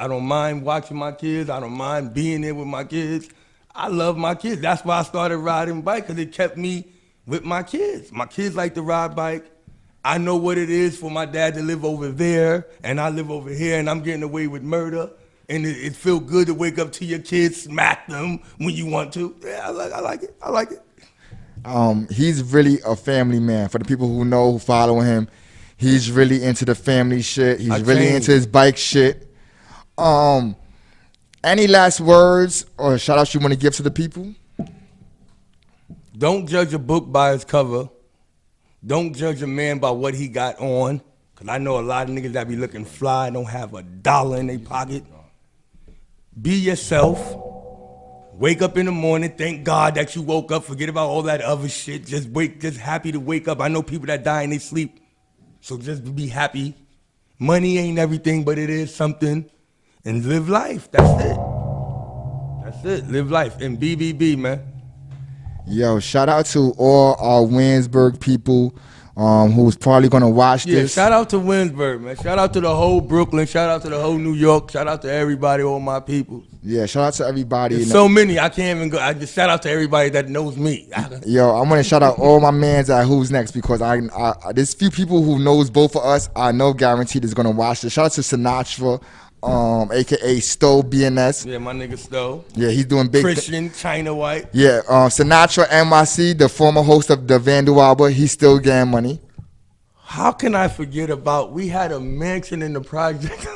don't mind watching my kids. I don't mind being there with my kids. I love my kids. That's why I started riding bike, because it kept me with my kids. My kids like to ride bike. I know what it is for my dad to live over there, and I live over here, and I'm getting away with murder. And it feels good to wake up to your kids, smack them when you want to. Yeah, I like it. He's really a family man. For the people who know, who follow him, he's really into the family shit. He's really into his bike shit. Any last words or shout outs you want to give to the people? Don't judge a book by its cover. Don't judge a man by what he got on. Because I know a lot of niggas that be looking fly, don't have $1 in their pocket. Be yourself. Wake up in the morning. Thank God that you woke up. Forget about all that other shit. Just happy to wake up. I know people that die in their sleep. So just be happy. Money ain't everything, but it is something. And live life. That's it. Live life. And BBB, man. Yo, shout out to all our Winsburg people who's probably gonna watch this. Yeah, shout out to Winsburg, man. Shout out to the whole Brooklyn. Shout out to the whole New York. Shout out to everybody, all my people. Yeah, shout out to everybody. There's so many, I can't even go. I just shout out to everybody that knows me. Yo, I'm gonna shout out all my mans at Who's Next, because there's few people who knows both of us. I know guaranteed is gonna watch this. Shout out to Sinatra, aka Stowe BNS. Yeah, my nigga Stowe. Yeah, he's doing big. Christian, China White. Yeah, Sinatra NYC, the former host of the Vandal album, he's still getting money. How can I forget about, we had a mansion in the project.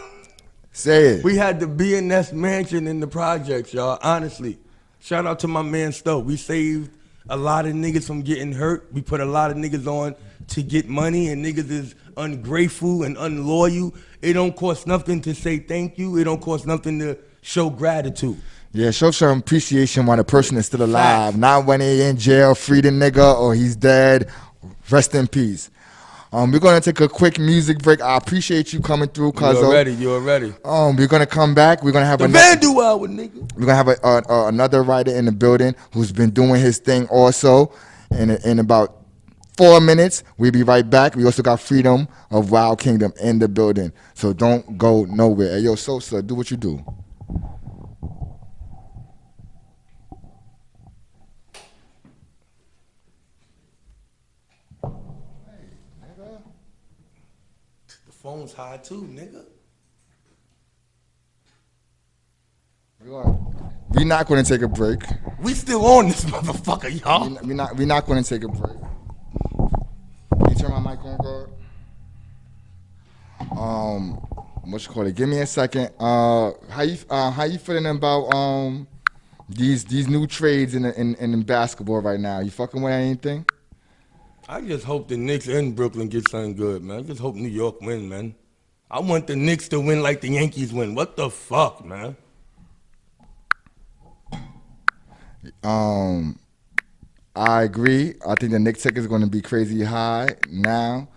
Say it. We had the BNS mansion in the projects, y'all, honestly. Shout out to my man Stowe. We saved a lot of niggas from getting hurt. We put a lot of niggas on to get money, and niggas is ungrateful and unloyal. It don't cost nothing to say thank you. It don't cost nothing to show gratitude. Yeah, show some appreciation while the person is still alive. Not when they in jail, free the nigga, or he's dead. Rest in peace. We're gonna take a quick music break. I appreciate you coming through, cuz You're ready. We're gonna come back. We're gonna have Vandal hour, nigga. We're gonna have another writer in the building who's been doing his thing also. In about 4 minutes. We'll be right back. We also got Freedom of Wild Kingdom in the building. So don't go nowhere. Hey, yo, Sosa, do what you do. The phone's high too, nigga. We're not going to take a break. We still on this motherfucker, y'all. We're not going to take a break. Can you turn my mic on, God? What you call it? Give me a second. How you feeling about these new trades in basketball right now? You fucking with anything? I just hope the Knicks and Brooklyn get something good, man. I just hope New York win, man. I want the Knicks to win like the Yankees win. What the fuck, man? I agree. I think the Knicks ticket is going to be crazy high now.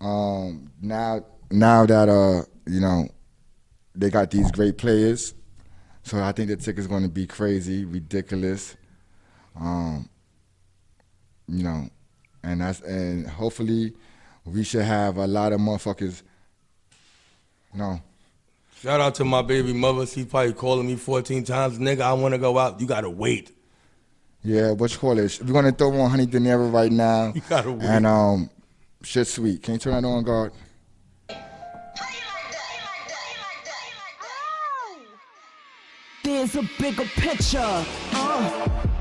Now that they got these great players, so I think the ticket is going to be crazy, ridiculous. And hopefully we should have a lot of motherfuckers. No. Shout out to my baby mother. She probably calling me 14 times. Nigga, I want to go out. You got to wait. Yeah, what you call it? We're going to throw on Honey De Niro right now. You got to wait. And shit sweet. Can you turn that on, God? There's a bigger picture.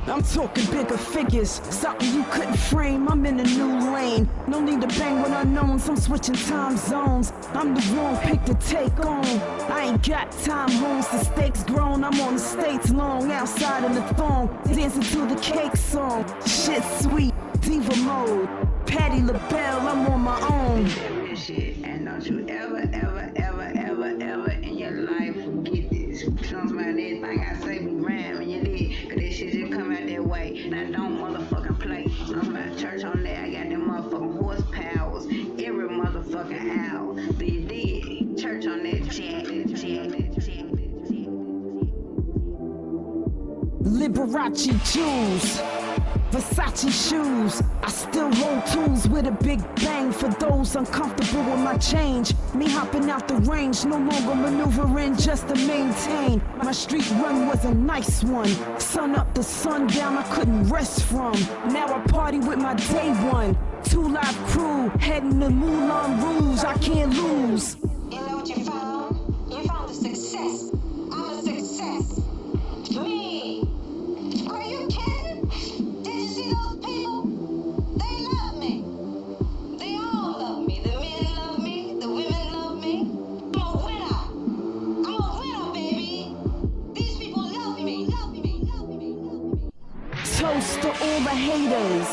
I'm talking bigger figures. Something you couldn't frame. I'm in a new lane. No need to bang with unknowns. I'm switching time zones. I'm the wrong pick to take on. I ain't got time, homes. The stakes grown. I'm on the states long. Outside in the thong. Dancing to the cake song. Shit sweet. Diva mode. Patti LaBelle. I'm on my own. Shit. And don't you ever in your life forget this. Trust me, anything I say be ramming you did. Cause this shit just come out that way. Now don't motherfucking play. Trust my church on there. I got them motherfucking horsepowers every motherfucking hour. Do you dig? Church on that jack. Liberace jewels. Versace shoes. I still hold tools with a big bang for those uncomfortable with my change. Me hopping out the range, no longer maneuvering just to maintain. My street run was a nice one. Sun up to sundown, I couldn't rest from. Now I party with my day one. 2 Live crew, heading to Moulin Rouge. I can't lose. You know what you found? You found the success. I'm a success. Me. Are you kidding? Did you see those people? They love me. They all love me. The men love me. The women love me. I'm a winner. I'm a winner, baby. These people love me. Toast to all the haters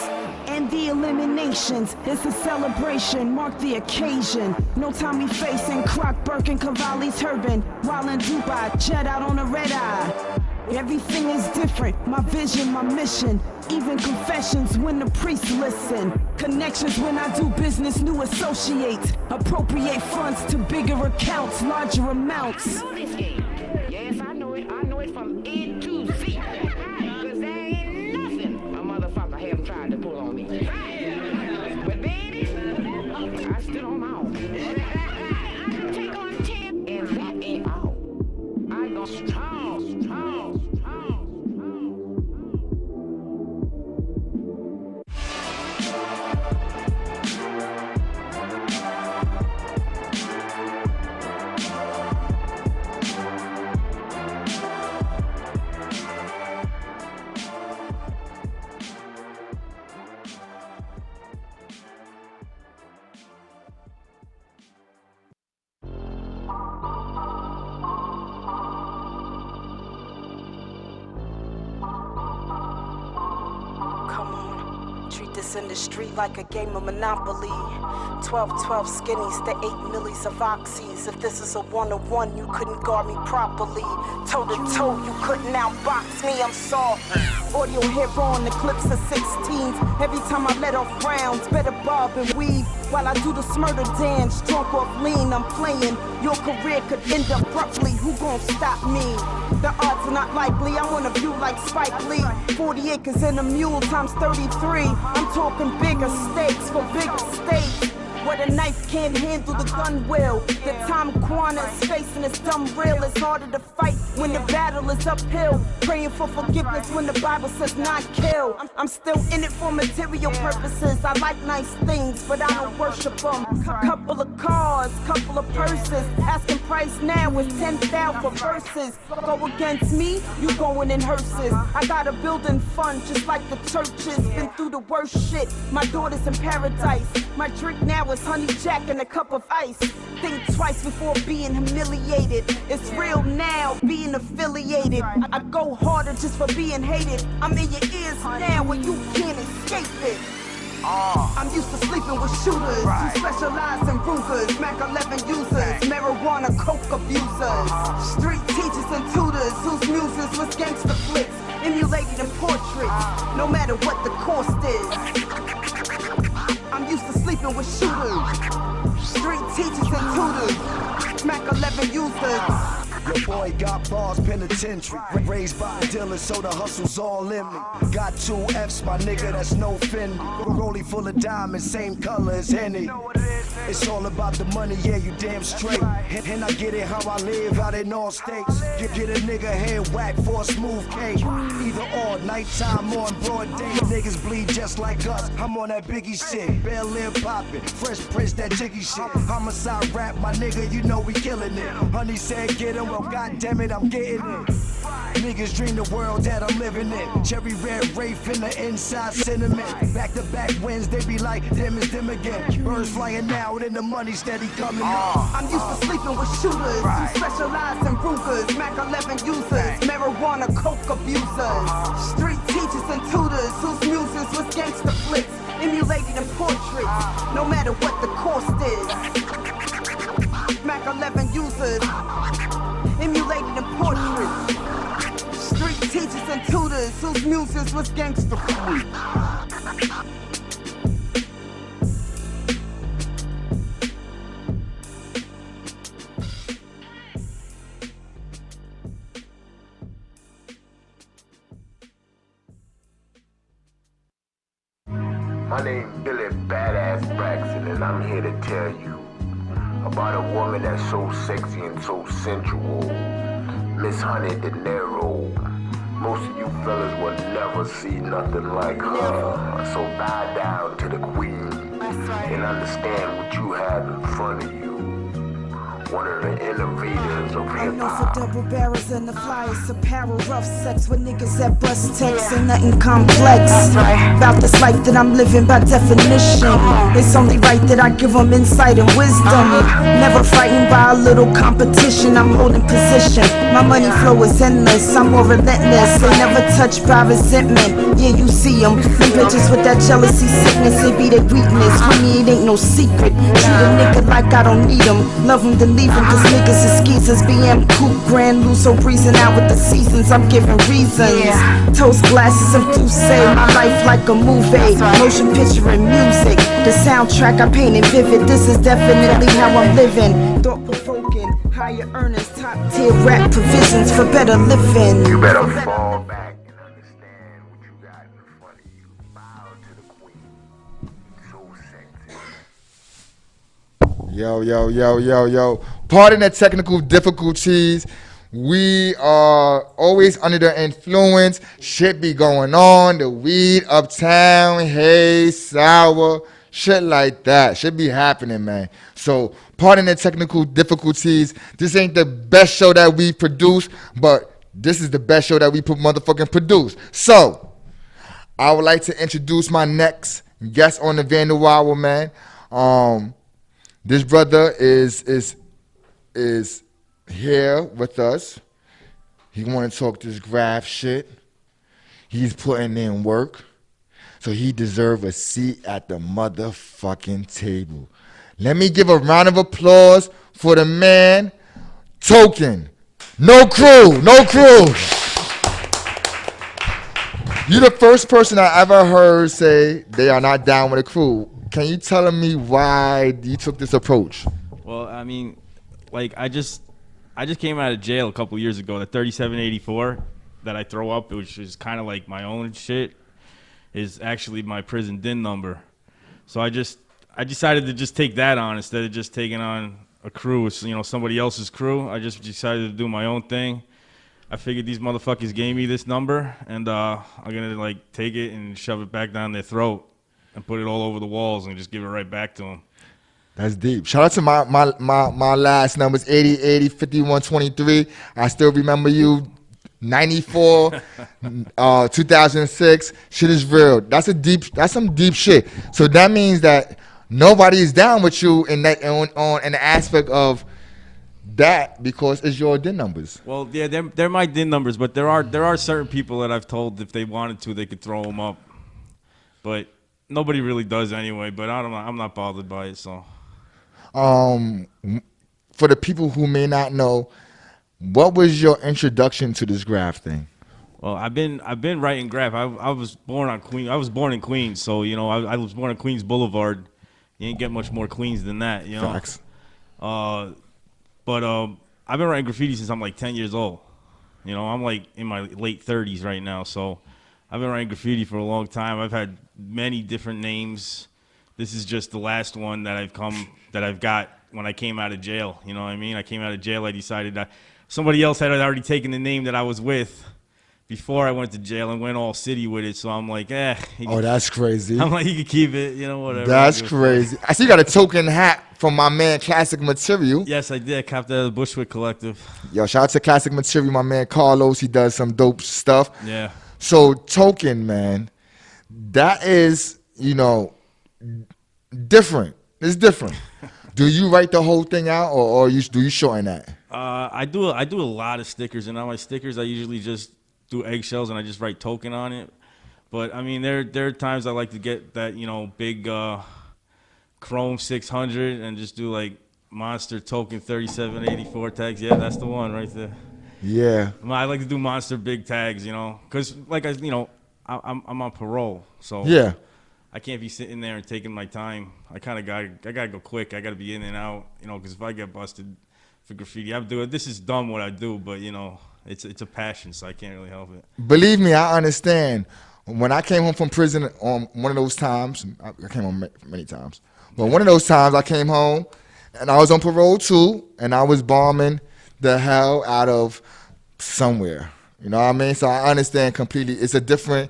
and the eliminations. It's a celebration, mark the occasion. No Tommy facing Croc, Birkin, Cavalli turban. While in Dubai, jet out on a red eye. Everything is different, my vision, my mission. Even confessions when the priests listen. Connections when I do business, new associates. Appropriate funds to bigger accounts, larger amounts. I know this game. Yes, I know it from A to Z. Cause there ain't nothing a motherfucker haven't tried to pull on me. But baby, I stood on my own. Take on 10, and that ain't all. I go strong. In the street like a game of Monopoly. 12 skinnies to 8 millies of oxys. If this is a one-on-one, you couldn't guard me properly. Toe to toe, you couldn't outbox me. I'm soft. Audio hero on the clips of 16s. Every time I let off rounds, better bob and weave. while I do the smurder dance. Drunk off lean, I'm playing. Your career could end abruptly. Who gon' stop me? The odds are not likely. I want a view like Spike Lee. 40 acres and a mule times 33. I'm talking bigger stakes for bigger stakes. Where the knife can't handle the gun will. The time Kwana is facing is dumb real. It's harder to fight when the battle is uphill. Praying for forgiveness when the Bible says not kill. I'm still in it for material purposes. I like nice things, but I don't worship them. Couple of cars, couple of purses. Asking price now is 10,000 for verses. Go against me, you going in hearses. I got a building fund just like the churches. Been through the worst shit. My daughter's in paradise. My drink now is honey jack and a cup of ice. Think twice before being humiliated. It's real now, being affiliated. I go harder just for being hated. I'm in your ears now where you can't escape it. I'm used to sleeping with shooters who specialize in Rugers, Mac 11 users, marijuana, coke abusers, street teachers and tutors whose muses was gangster flicks, emulated in portraits, no matter what the cost is. I'm used to sleeping with shooters, street teachers and tutors, Mac 11 users. Your boy got bars, penitentiary. Raised by a dealer, so the hustle's all in me. Got 2 F's, my nigga, that's no fin. Rollie full of diamonds, same color as Henny. It's all about the money, yeah, you damn straight. And I get it how I live out in all states. Get a nigga head whack for a smooth K. Either or, nighttime or on broad day. Niggas bleed just like us, I'm on that Biggie shit. Bel Air poppin', Fresh Prince, that jiggy shit. Homicide rap, my nigga, you know we killing it. Honey said get him, well goddammit, I'm getting it. Niggas dream the world that I'm living in. Cherry red Wraith in the inside cinnamon. Back to back wins, they be like, them is them again. Birds flying out and the money steady coming in. I'm used to sleeping with shooters who specialize in Rugers, Mac 11 users, marijuana, coke abusers, street teachers and tutors whose muses was gangster flicks, emulated in portraits, no matter what the cost is. Mac 11 users, emulated in portraits, street teachers and tutors whose muses was gangster flicks. My name's Billy Badass Braxton, and I'm here to tell you about a woman that's so sexy and so sensual, Miss Honey De Niro. Most of you fellas will never see nothing like her, so bow down to the queen and understand what you have in front of you. One of the innovators of I know hip-hop. for double barrels and the flyers, apparel, rough sex with niggas that bust text, ain't nothing complex. About this life that I'm living by definition. It's only right that I give them insight and wisdom. Never frightened by a little competition, I'm holding position. My money flow is endless, I'm more relentless. They never touched by resentment. Yeah, you see them. Them bitches with that jealousy sickness, they be their weakness. Money, it ain't no secret. Treat a nigga like I don't need them. Love him, then leave him, cause niggas is skeezers. BM coupe, grand Luso breezing out with the seasons. I'm giving reasons. Toast glasses of Douce, my life like a movie. Motion picture and music. The soundtrack I painted vivid. This is definitely how I'm living. Thought provoking, higher earners, top tier rap provisions for better living. You better fall back and understand what you got in front of you. Bow to the queen. So sexy. Yo. Pardon the technical difficulties. We are always under the influence. Shit be going on. The weed uptown, hey, sour, shit like that. Shit be happening, man. So, pardon the technical difficulties. This ain't the best show that we produce, but this is the best show that we motherfucking produce. So, I would like to introduce my next guest on the Vandal Hour, man. This brother is here with us. He want to talk this graph shit. He's putting in work. So he deserves a seat at the motherfucking table. Let me give a round of applause for the man, Tolken. No crew. You're the first person I ever heard say they are not down with a crew. Can you tell me why you took this approach? Well, I mean, like I just came out of jail a couple years ago. The 3784 that I throw up, which is kind of like my own shit, is actually my prison DIN number. So I decided to just take that on instead of just taking on a crew, somebody else's crew. I just decided to do my own thing. I figured these motherfuckers gave me this number, and I'm gonna like take it and shove it back down their throat and put it all over the walls and just give it right back to them. That's deep. Shout out to my last numbers, 80, 80, 51, 23. I still remember you. 94, 2006. Shit is real. That's some deep shit. So that means that nobody is down with you in that on in the aspect of that because it's your DIN numbers. Well, yeah, they're my DIN numbers, but there are certain people that I've told if they wanted to, they could throw them up. But nobody really does anyway. But I'm not bothered by it. So, for the people who may not know, what was your introduction to this graph thing? Well, I've been writing graph. I was born on Queens. I was born in Queens, so I was born on Queens Boulevard. You ain't get much more Queens than that, Facts. But I've been writing graffiti since I'm like 10 years old. I'm like in my late 30s right now, so I've been writing graffiti for a long time. I've had many different names. This is just the last one that I've got when I came out of jail. You know what I mean? I came out of jail. I decided that somebody else had already taken the name that I was with before I went to jail and went all city with it. So I'm like, Oh, that's crazy. I'm like, you can keep it, whatever. That's crazy. I see you got a Tolken hat from my man Classic Material. Yes, I did. I copped that at the Bushwick Collective. Yo, shout out to Classic Material, my man Carlos. He does some dope stuff. Yeah. So Tolken, man, that is, different. It's different. Do you write the whole thing out, or do you shorten that? I do a lot of stickers, and on my stickers I usually just do eggshells and I just write Tolken on it. But I mean, there are times I like to get that big chrome 600 and just do like monster Tolken 3784 tags. Yeah, that's the one right there. Yeah. I like to do monster big tags, because like I'm on parole, so yeah. I can't be sitting there and taking my time. I gotta go quick. I gotta be in and out, because if I get busted for graffiti, this is dumb what I do, but it's a passion, so I can't really help it. Believe me, I understand. When I came home from prison on one of those times, I came home many times, but one of those times I came home and I was on parole too, and I was bombing the hell out of somewhere. You know what I mean? So I understand completely. It's a different.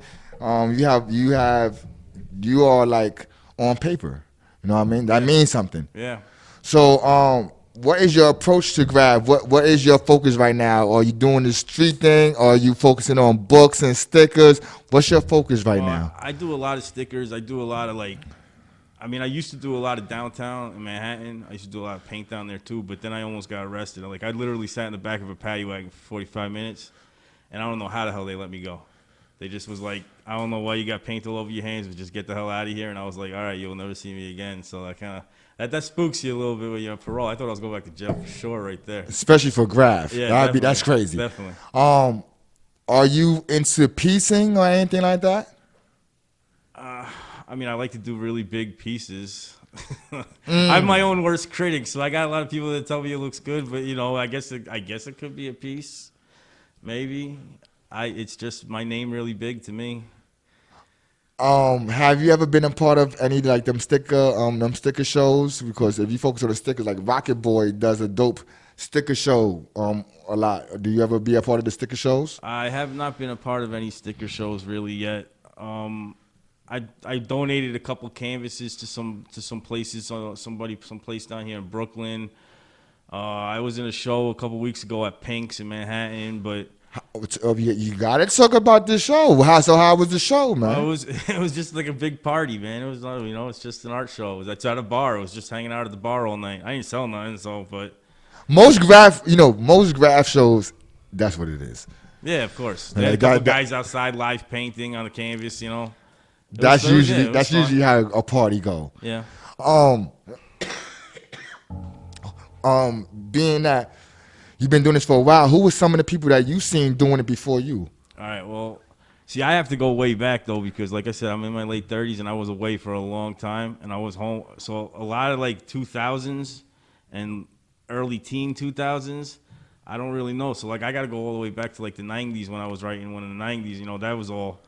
You are like on paper. You know what I mean? That means something. Yeah. So what is your approach to graph? What is your focus right now? Are you doing the street thing? Or are you focusing on books and stickers? What's your focus right now? I do a lot of stickers. I do a lot of I used to do a lot of downtown in Manhattan. I used to do a lot of paint down there too, but then I almost got arrested. I literally sat in the back of a paddy wagon for 45 minutes, and I don't know how the hell they let me go. They just was like, I don't know why you got paint all over your hands, but just get the hell out of here. And I was like, all right, you'll never see me again. So that spooks you a little bit when you're on parole. I thought I was going back to jail for sure right there. Especially for graph. Yeah, that's crazy. Definitely. Are you into piecing or anything like that? I like to do really big pieces. I'm my own worst critic, so I got a lot of people that tell me it looks good, but I guess it could be a piece, maybe. It's just my name really big to me. Have you ever been a part of any them sticker shows? Because if you focus on the stickers, like Rocket Boy does a dope sticker show a lot. Do you ever be a part of the sticker shows? I have not been a part of any sticker shows really yet. I donated a couple canvases to some places, some place down here in Brooklyn. I was in a show a couple weeks ago at Pink's in Manhattan, but you gotta talk about the show. How was the show, man? It was just like a big party, man. It was it's just an art show. It was at a bar. I was just hanging out at the bar all night. I didn't sell nothing, but most graph shows, that's what it is. Yeah, of course. They had a couple guys outside live painting on the canvas, That's usually how a party go. Yeah. Being that you've been doing this for a while, who were some of the people that you seen doing it before you? All right. Well, See, I have to go way back though because, like I said, I'm in my late 30s and I was away for a long time and I was home. So a lot of like 2000s and early teen 2000s, I don't really know. So like I got to go all the way back to like the 90s when I was writing one in the 90s. You know, that was all,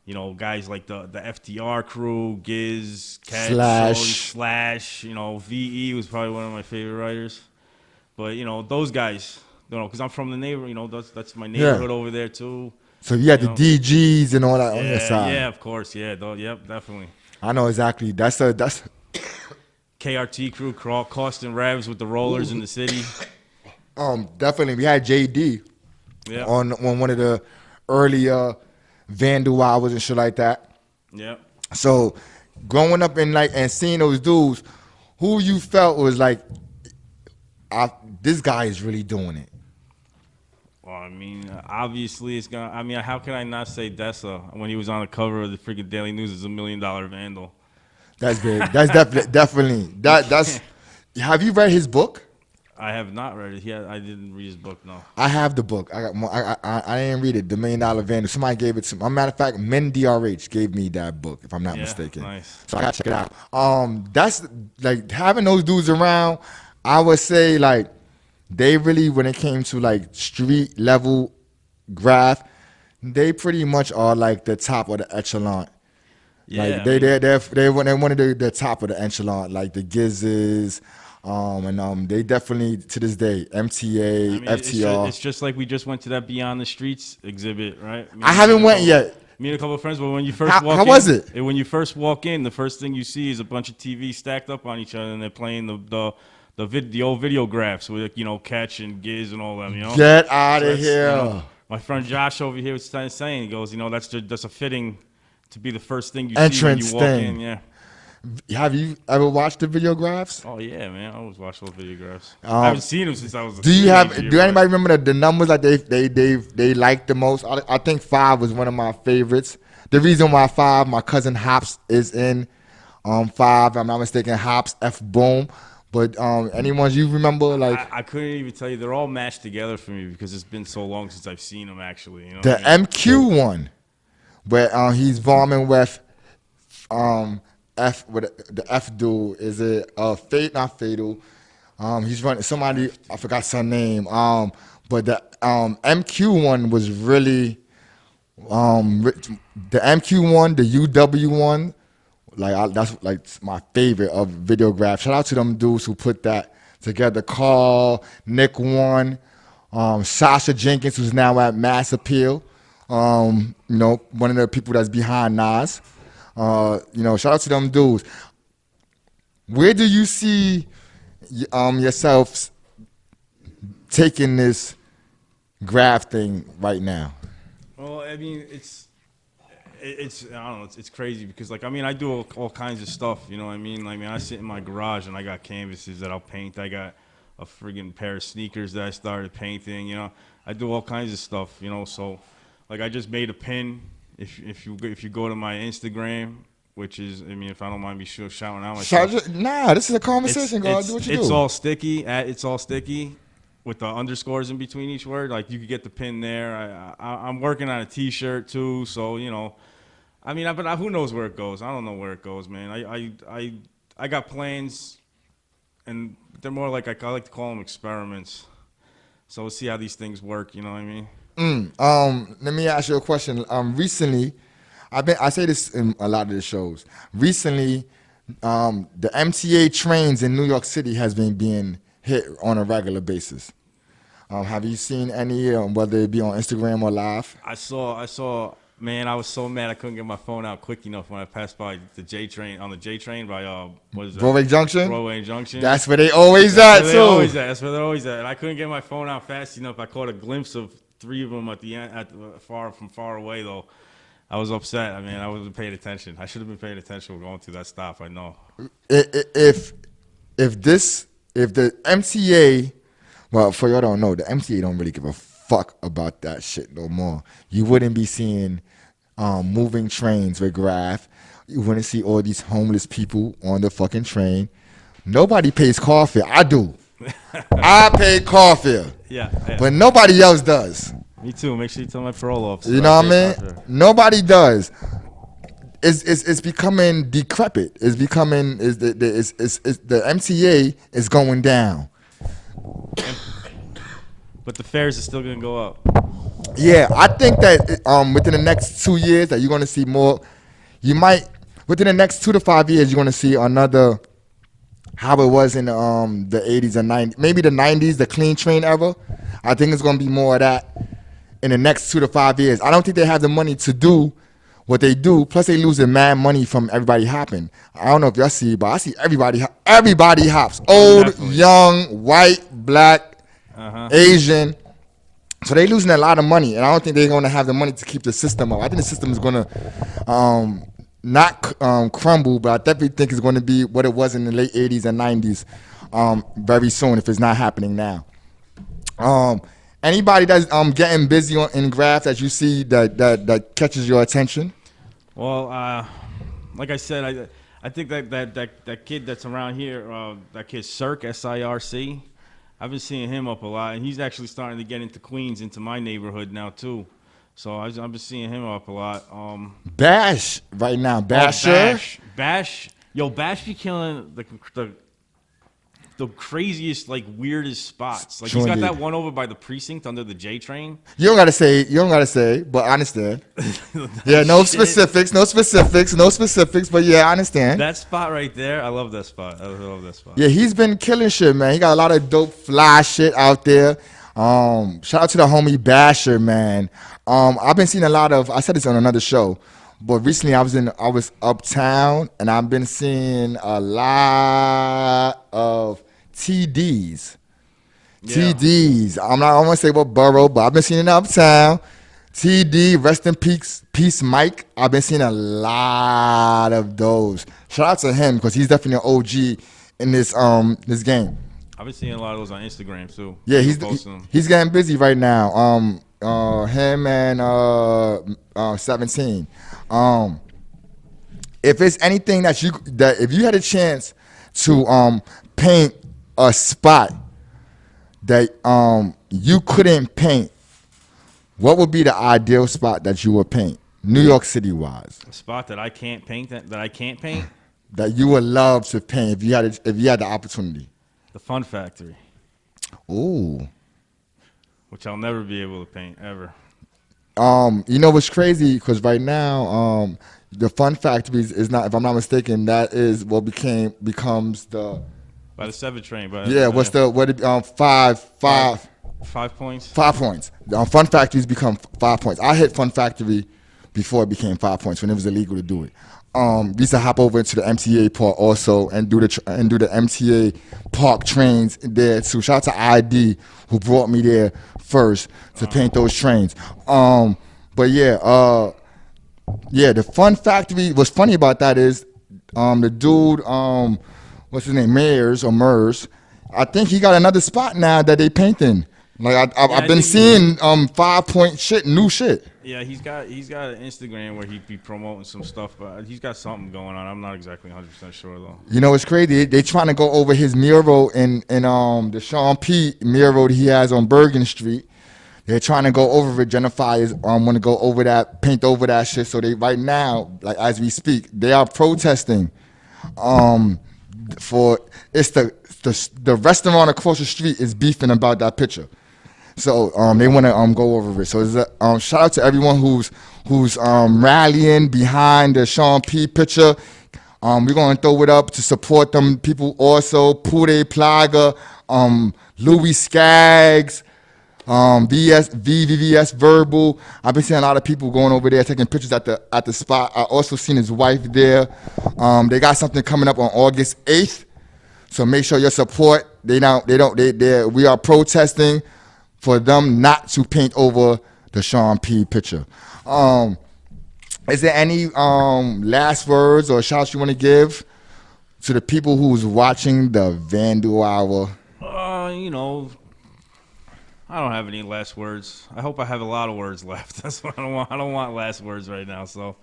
you know, guys like the FTR crew, Giz, Cat, Slash. You know, VE was probably one of my favorite writers. But you know, those guys, you know, because I'm from the neighborhood. You know, that's my neighborhood over there too. So you had the DGs and all that on your side. Yeah, of course. Yeah, yep, definitely. I know exactly. That's KRT crew, Costin Ravs with the rollers in the city. Definitely. We had JD on one of the earlier Vandal hours and shit like that. Yeah. So growing up and seeing those dudes, who you felt was like, this guy is really doing it. Well, I mean, obviously it's gonna. I mean, how can I not say Dessa when he was on the cover of the freaking Daily News as $1 million Vandal? That's big. That's definitely. That's. Have you read his book? I have not read it. I didn't read his book. No. I have the book. I got more. I didn't read it. The $1 Million Vandal. Somebody gave it to me. As a matter of fact, Men DRH gave me that book, if I'm not mistaken. Nice. So I gotta check it out. That's like having those dudes around. I would say like they really, when it came to like street level graph, they pretty much are like the top of the echelon. Yeah, like they're one of the top of the echelon, like the Gizzes, and they definitely to this day MTA, FTR. It's just like we just went to that Beyond the Streets exhibit, right? I haven't went yet. Me and a couple of friends, but when you first walk in, how was it? When you first walk in, the first thing you see is a bunch of TVs stacked up on each other, and they're playing the old video graphs with, you know, Catch and Giz and all them, you know. Get out of here. You know, my friend Josh over here was saying, he goes, you know, that's a fitting to be the first thing you see when you walk in. Yeah. Have you ever watched the video graphs? Oh yeah, man. I always watch those video graphs. I haven't seen them since I was a Do anybody remember the numbers that they liked the most? I think 5 was one of my favorites. The reason why 5, my cousin Hops is in 5. If I'm not mistaken, Hops F Boom. But any ones you remember, like I couldn't even tell you. They're all mashed together for me because it's been so long since I've seen them. Actually, you know. The MQ one, where he's bombing with F with the F dude. Is it Fate? Not Fatal. He's running somebody. I forgot some name. But the MQ one was really the MQ one, the UW one. Like that's like my favorite of videograph. Shout out to them dudes who put that together. Carl, Nick One, Sasha Jenkins, who's now at Mass Appeal. You know, one of the people that's behind Nas. You know, shout out to them dudes. Where do you see yourself taking this graph thing right now? Well, I mean, it's I don't know, it's crazy because like I mean I do all kinds of stuff, you know what I mean? Like, I mean, I sit in my garage and I got canvases that I'll paint. I got a friggin' pair of sneakers that I started painting, you know. I do all kinds of stuff, you know. So like I just made a pin. If you go to my Instagram, which is, I mean, if I don't mind me shouting out myself. Nah, this is a conversation, girl. Do what you do. It's all sticky. It's all sticky. With the underscores in between each word, like you could get the pin there. I'm working on a T-shirt too, so you know, I mean, but who knows where it goes? I don't know where it goes, man. I got plans, and they're more like I like to call them experiments. So we'll see how these things work. You know what I mean? Let me ask you a question. Recently, I say this in a lot of the shows. Recently, the MTA trains in New York City has been being hit on a regular basis. Have you seen any, whether it be on Instagram or live? I saw. Man, I was so mad I couldn't get my phone out quick enough when I passed by the J train by what is that? Broadway Junction. Broadway Junction. That's where they always at too. That's where they're always at. And I couldn't get my phone out fast enough. I caught a glimpse of 3 of them at the end, from far away though. I was upset. I mean, I wasn't paying attention. I should have been paying attention when going through that stop. I know. If the MTA, well, for y'all don't know, the MTA don't really give a fuck about that shit no more. You wouldn't be seeing moving trains with graph. You wouldn't see all these homeless people on the fucking train. Nobody pays car fare. I do. I pay car fare. Yeah. But nobody else does. Me too. Make sure you tell my parole officer. You know what I mean? Nobody does. It's becoming decrepit. It's becoming the MTA is going down. But the fares are still gonna go up. Yeah, I think that within the next 2 years that you're gonna see more. You might within the next 2 to 5 years you're gonna see another how it was in the 80s and 90s, maybe the 90s, the clean train era. I think it's gonna be more of that in the next 2 to 5 years. I don't think they have the money to do what they do. Plus, they losing mad money from everybody hopping. I don't know if y'all see, but I see everybody hops. Old, young, white, black, Asian. So they losing a lot of money, and I don't think they're going to have the money to keep the system up. I think the system is going to not crumble, but I definitely think it's going to be what it was in the late 80s and 90s very soon if it's not happening now. Anybody that's getting busy in graphs that you see that catches your attention? Well, like I said, I think that kid that's around here, that kid Cirque, SIRC, I've been seeing him up a lot, and he's actually starting to get into Queens, into my neighborhood now too. So I've been seeing him up a lot. Bash right now, Basher. Bash, yo, Bash be killing the craziest, like, weirdest spots. Like, he's got that one over by the precinct under the J train. You don't gotta say, but I understand. Yeah, no specifics, but yeah, I understand. That spot right there, I love that spot. Yeah, he's been killing shit, man. He got a lot of dope fly shit out there. Shout out to the homie Basher, man. I've been seeing a lot of, I said this on another show, but recently I was uptown and I've been seeing a lot of TDs. Yeah. TDs. I don't want to say what borough, but I've been seeing it uptown. TD, rest in peace, Mike. I've been seeing a lot of those. Shout out to him because he's definitely an OG in this game. I've been seeing a lot of those on Instagram too. Yeah, he's getting busy right now. Him and 17. If it's anything that if you had a chance to paint a spot that you couldn't paint, what would be the ideal spot that you would paint, New York City wise? A spot that I can't paint. That you would love to paint if you had the opportunity. The Fun Factory. Ooh. Which I'll never be able to paint ever. You know what's crazy? Because right now, the Fun Factory is not, if I'm not mistaken, that is what becomes the. By the 7 train. What's the 5 points? 5 points. Fun Factories become 5 points. I hit Fun Factory before it became 5 points when it was illegal to do it. We used to hop over into the MTA park also and do the MTA park trains there too. Shout out to ID who brought me there first to paint those trains. But yeah, the Fun Factory. What's funny about that is the dude, what's his name, Mers. I think he got another spot now that they painting. Like I've been seeing 5 point shit, new shit. Yeah, he's got an Instagram where he be promoting some stuff, but he's got something going on. I'm not exactly 100% sure though. You know, it's crazy. They trying to go over his mural in the Sean P mural that he has on Bergen Street. They're trying to go over it. Genify is want to go over that, paint over that shit. So they right now, like as we speak, they are protesting. For it's the restaurant across the street is beefing about that picture. So they want to go over it. So it's shout out to everyone who's rallying behind the Sean P picture. We're gonna throw it up to support them people also. Pure Plaga, Louis Skaggs, VVVS Verbal. I've been seeing a lot of people going over there taking pictures at the spot. I also seen his wife there. They got something coming up on August 8th. So make sure your support. We are protesting for them not to paint over the Sean P picture. Is there any last words or shouts you want to give to the people who's watching the Vandal Hour? You know, I don't have any last words. I hope I have a lot of words left. That's what I don't want. I don't want last words right now. So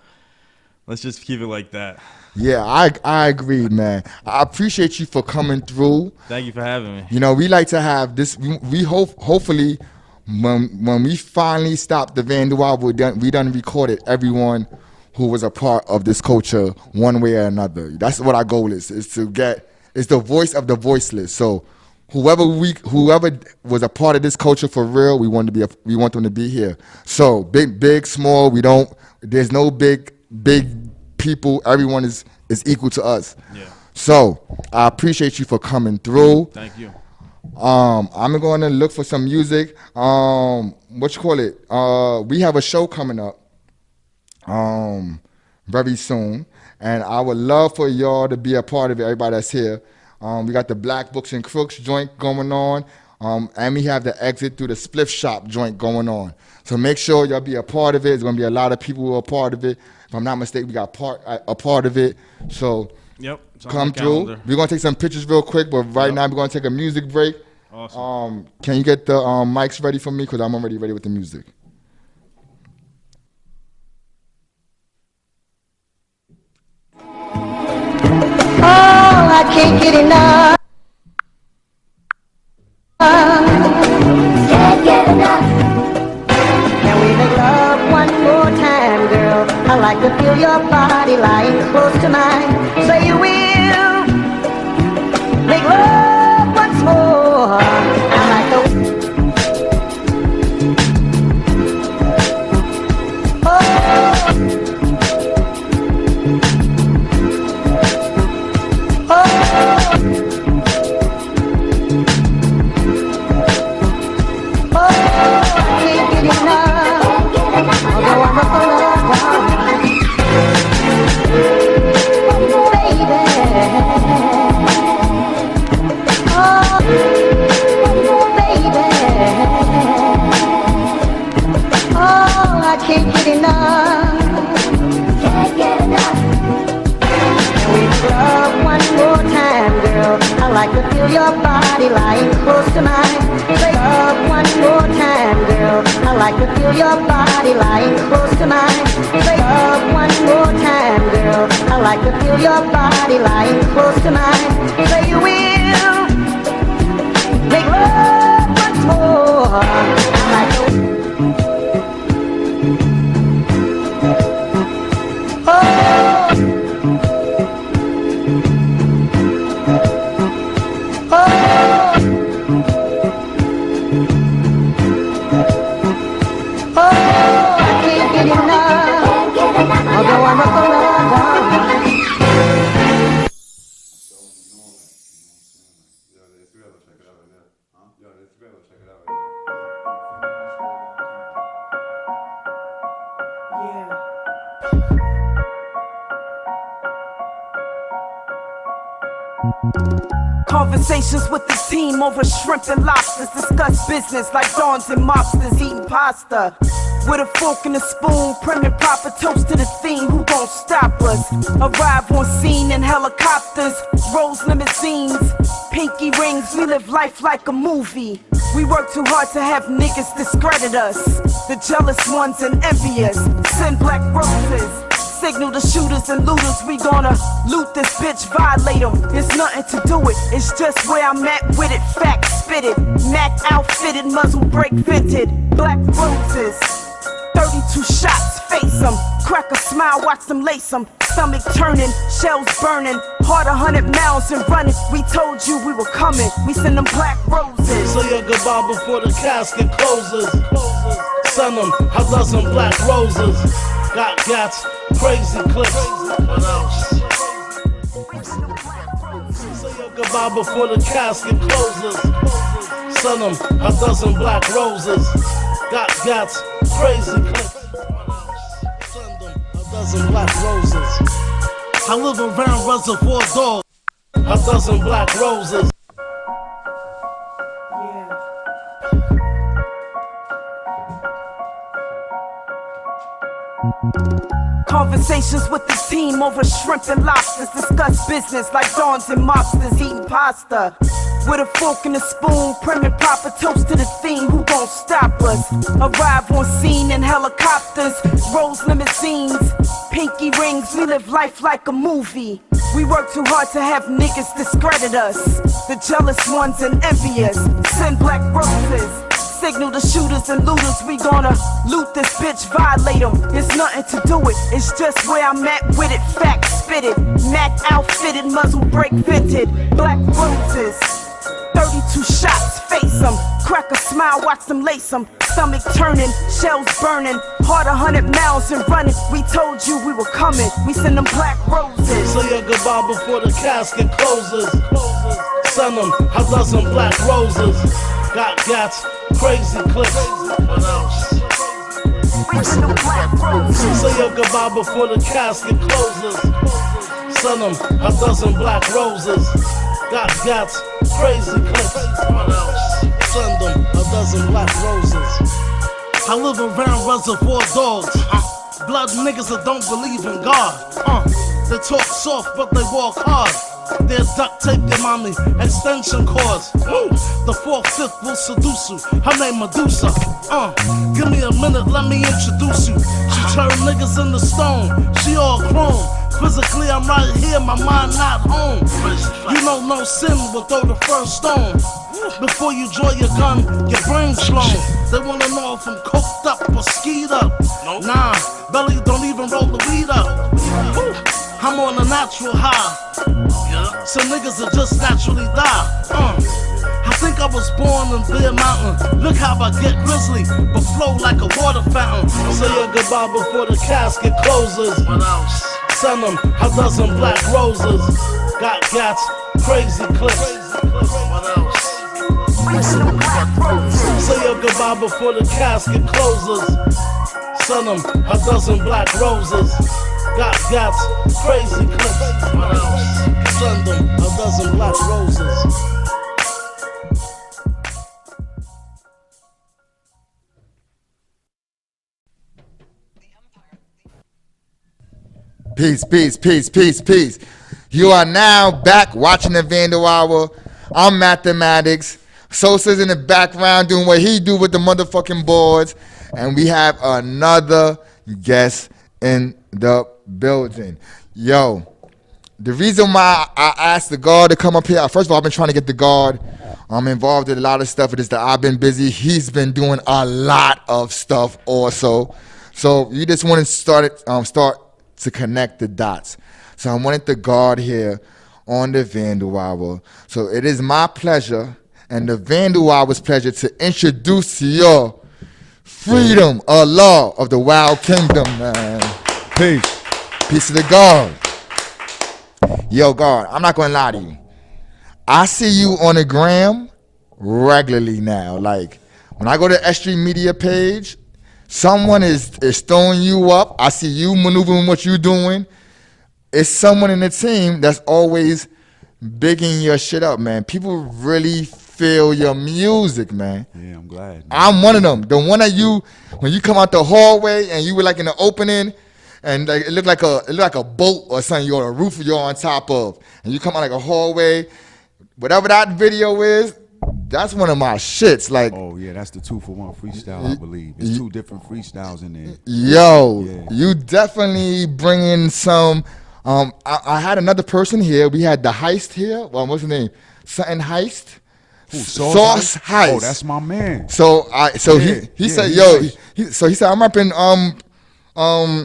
let's just keep it like that. Yeah, I agree, man. I appreciate you for coming through. Thank you for having me. You know, we like to have this. We hopefully when we finally stopped the Vandal album, we done recorded everyone who was a part of this culture one way or another. That's what our goal is to get, it's the voice of the voiceless. So whoever was a part of this culture for real, we want them to be here. So big, small, there's no big people. Everyone is equal to us. Yeah. So I appreciate you for coming through. Thank you. I'm going to look for some music. What you call it? We have a show coming up very soon, and I would love for y'all to be a part of it, everybody that's here. We got the Black Books and Crooks joint going on, and we have the Exit Through the Spliff Shop joint going on. So make sure y'all be a part of it. There's going to be a lot of people who are a part of it. If I'm not mistaken, we got a part of it. So yep, come through. We're going to take some pictures real quick, but right now we're going to take a music break. Awesome. Can you get the mics ready for me? Because I'm already ready with the music. Oh, I can't get enough. Can't get enough. Can we make love one more time, girl? I like to feel your body lying close to mine. Say you will make love once more. I like the can't get enough. Can't get enough. Can we make love one more time, girl? I like to feel your body lying close to mine. Make love one more time, girl. I like to feel your body lying close to mine. Make love one more time, girl. I like to feel your body lying close to mine. Say you will make love once more. I like to Conversations with the team over shrimp and lobsters. Discuss business like dons and mobsters eating pasta. With a fork and a spoon, prim and proper toast to the theme. Who gon' stop us? Arrive on scene in helicopters, Rolls limousines, pinky rings. We live life like a movie. We work too hard to have niggas discredit us. The jealous ones and envious send black roses. Signal the shooters and looters, we gonna loot this bitch, violate them. There's nothing to do it, it's just where I'm at with it. Fact spitted, Mac outfitted, muzzle brake vented. Black roses, 32 shots, face them. Crack a smile, watch them lace them. Stomach turning, shells burning. Heart 100 miles and running. We told you we were coming, we send them black roses. Say your goodbye before the casket closes. Send them a dozen black roses. Got gats, crazy clips. What else? Say your goodbye before the casket closes. Send them a dozen black roses. Got gats, crazy clips. Send them a dozen black roses. I live around Reservoir Dogs. A dozen black roses. Conversations with the team over shrimp and lobsters. Discuss business like dons and mobsters eating pasta. With a fork and a spoon, prim and proper toast to the theme. Who gon' stop us? Arrive on scene in helicopters, Rolls limousines, pinky rings. We live life like a movie. We work too hard to have niggas discredit us. The jealous ones and envious send black roses. signal the shooters and looters. We gonna loot this bitch, violate them. There's nothing to do it, it's just where I'm at with it. Facts spitted, Mac outfitted, muzzle brake vented. Black roses, 32 shots, face them. Crack a smile, watch them lace them. Stomach turning, shells burning. Heart 100 miles and running. We told you we were coming, we send them black roses. Say your goodbye before the casket closes. Send them a dozen black roses. Got gats, crazy clips. What else? Say your goodbye before the casket closes. Send them a dozen black roses. Got gats, crazy clips. What else? Send them a dozen black roses. I live around reservoir dogs. Blood niggas that don't believe in God. They talk soft but they walk hard. They're duct tape your mommy, extension cords. The 4th, 5th will seduce you. Her name Medusa. Give me a minute, let me introduce you. She turned niggas into stone. She all chrome. Physically I'm right here, my mind not home. You know no sin will throw the first stone. Before you draw your gun, your brain's slow. They wanna know if I'm coked up or skied up. Nah, belly don't even roll the weed up. I'm on a natural high. Some niggas that just naturally die. I think I was born in Bear Mountain. Look how I get grizzly, but flow like a water fountain. Say your goodbye before the casket closes. What else? Send them a dozen black roses. Got gats, crazy clips. What else? Say your goodbye before the casket closes. Send them a dozen black roses. Got gats, crazy clips. What else? Send them a dozen black roses. Peace, peace, peace, peace, peace. You are now back watching the Vandal Hour. I'm Mathematics. Sosa's in the background doing what he do with the motherfucking boards. And we have another guest in the building. Yo, the reason why I asked the guard to come up here, first of all, I've been trying to get the guard. I'm involved in a lot of stuff. It is that I've been busy. He's been doing a lot of stuff also. So you just want to start to connect the dots. So I wanted the guard here on the Vandal Hour. So it is my pleasure and the Vandal Hour's pleasure to introduce to you Freedom, a law of the Wild Kingdom, man. Peace. Peace to the guard. Yo, guard, I'm not going to lie to you. I see you on the gram regularly now. Like, when I go to S.STREET media page, someone is throwing you up. I see you maneuvering what you're doing. It's someone in the team that's always bigging your shit up, man. People really feel your music, man. Yeah, I'm glad. Man. I'm one of them. The one that when you come out the hallway and you were like in the opening, and like, it looked like a boat or something you're on a roof you're on top of, and you come out like a hallway. Whatever that video is, that's one of my shits. Like, oh yeah, that's the 2-for-1 freestyle, I believe. It's 2 different freestyles in there. Yo, yeah. You definitely bring in some. I had another person here. We had the Heist here. Well, what's his name? Something Heist. Sauce Heist. Oh, that's my man. So he said, yo, he said, I'm up in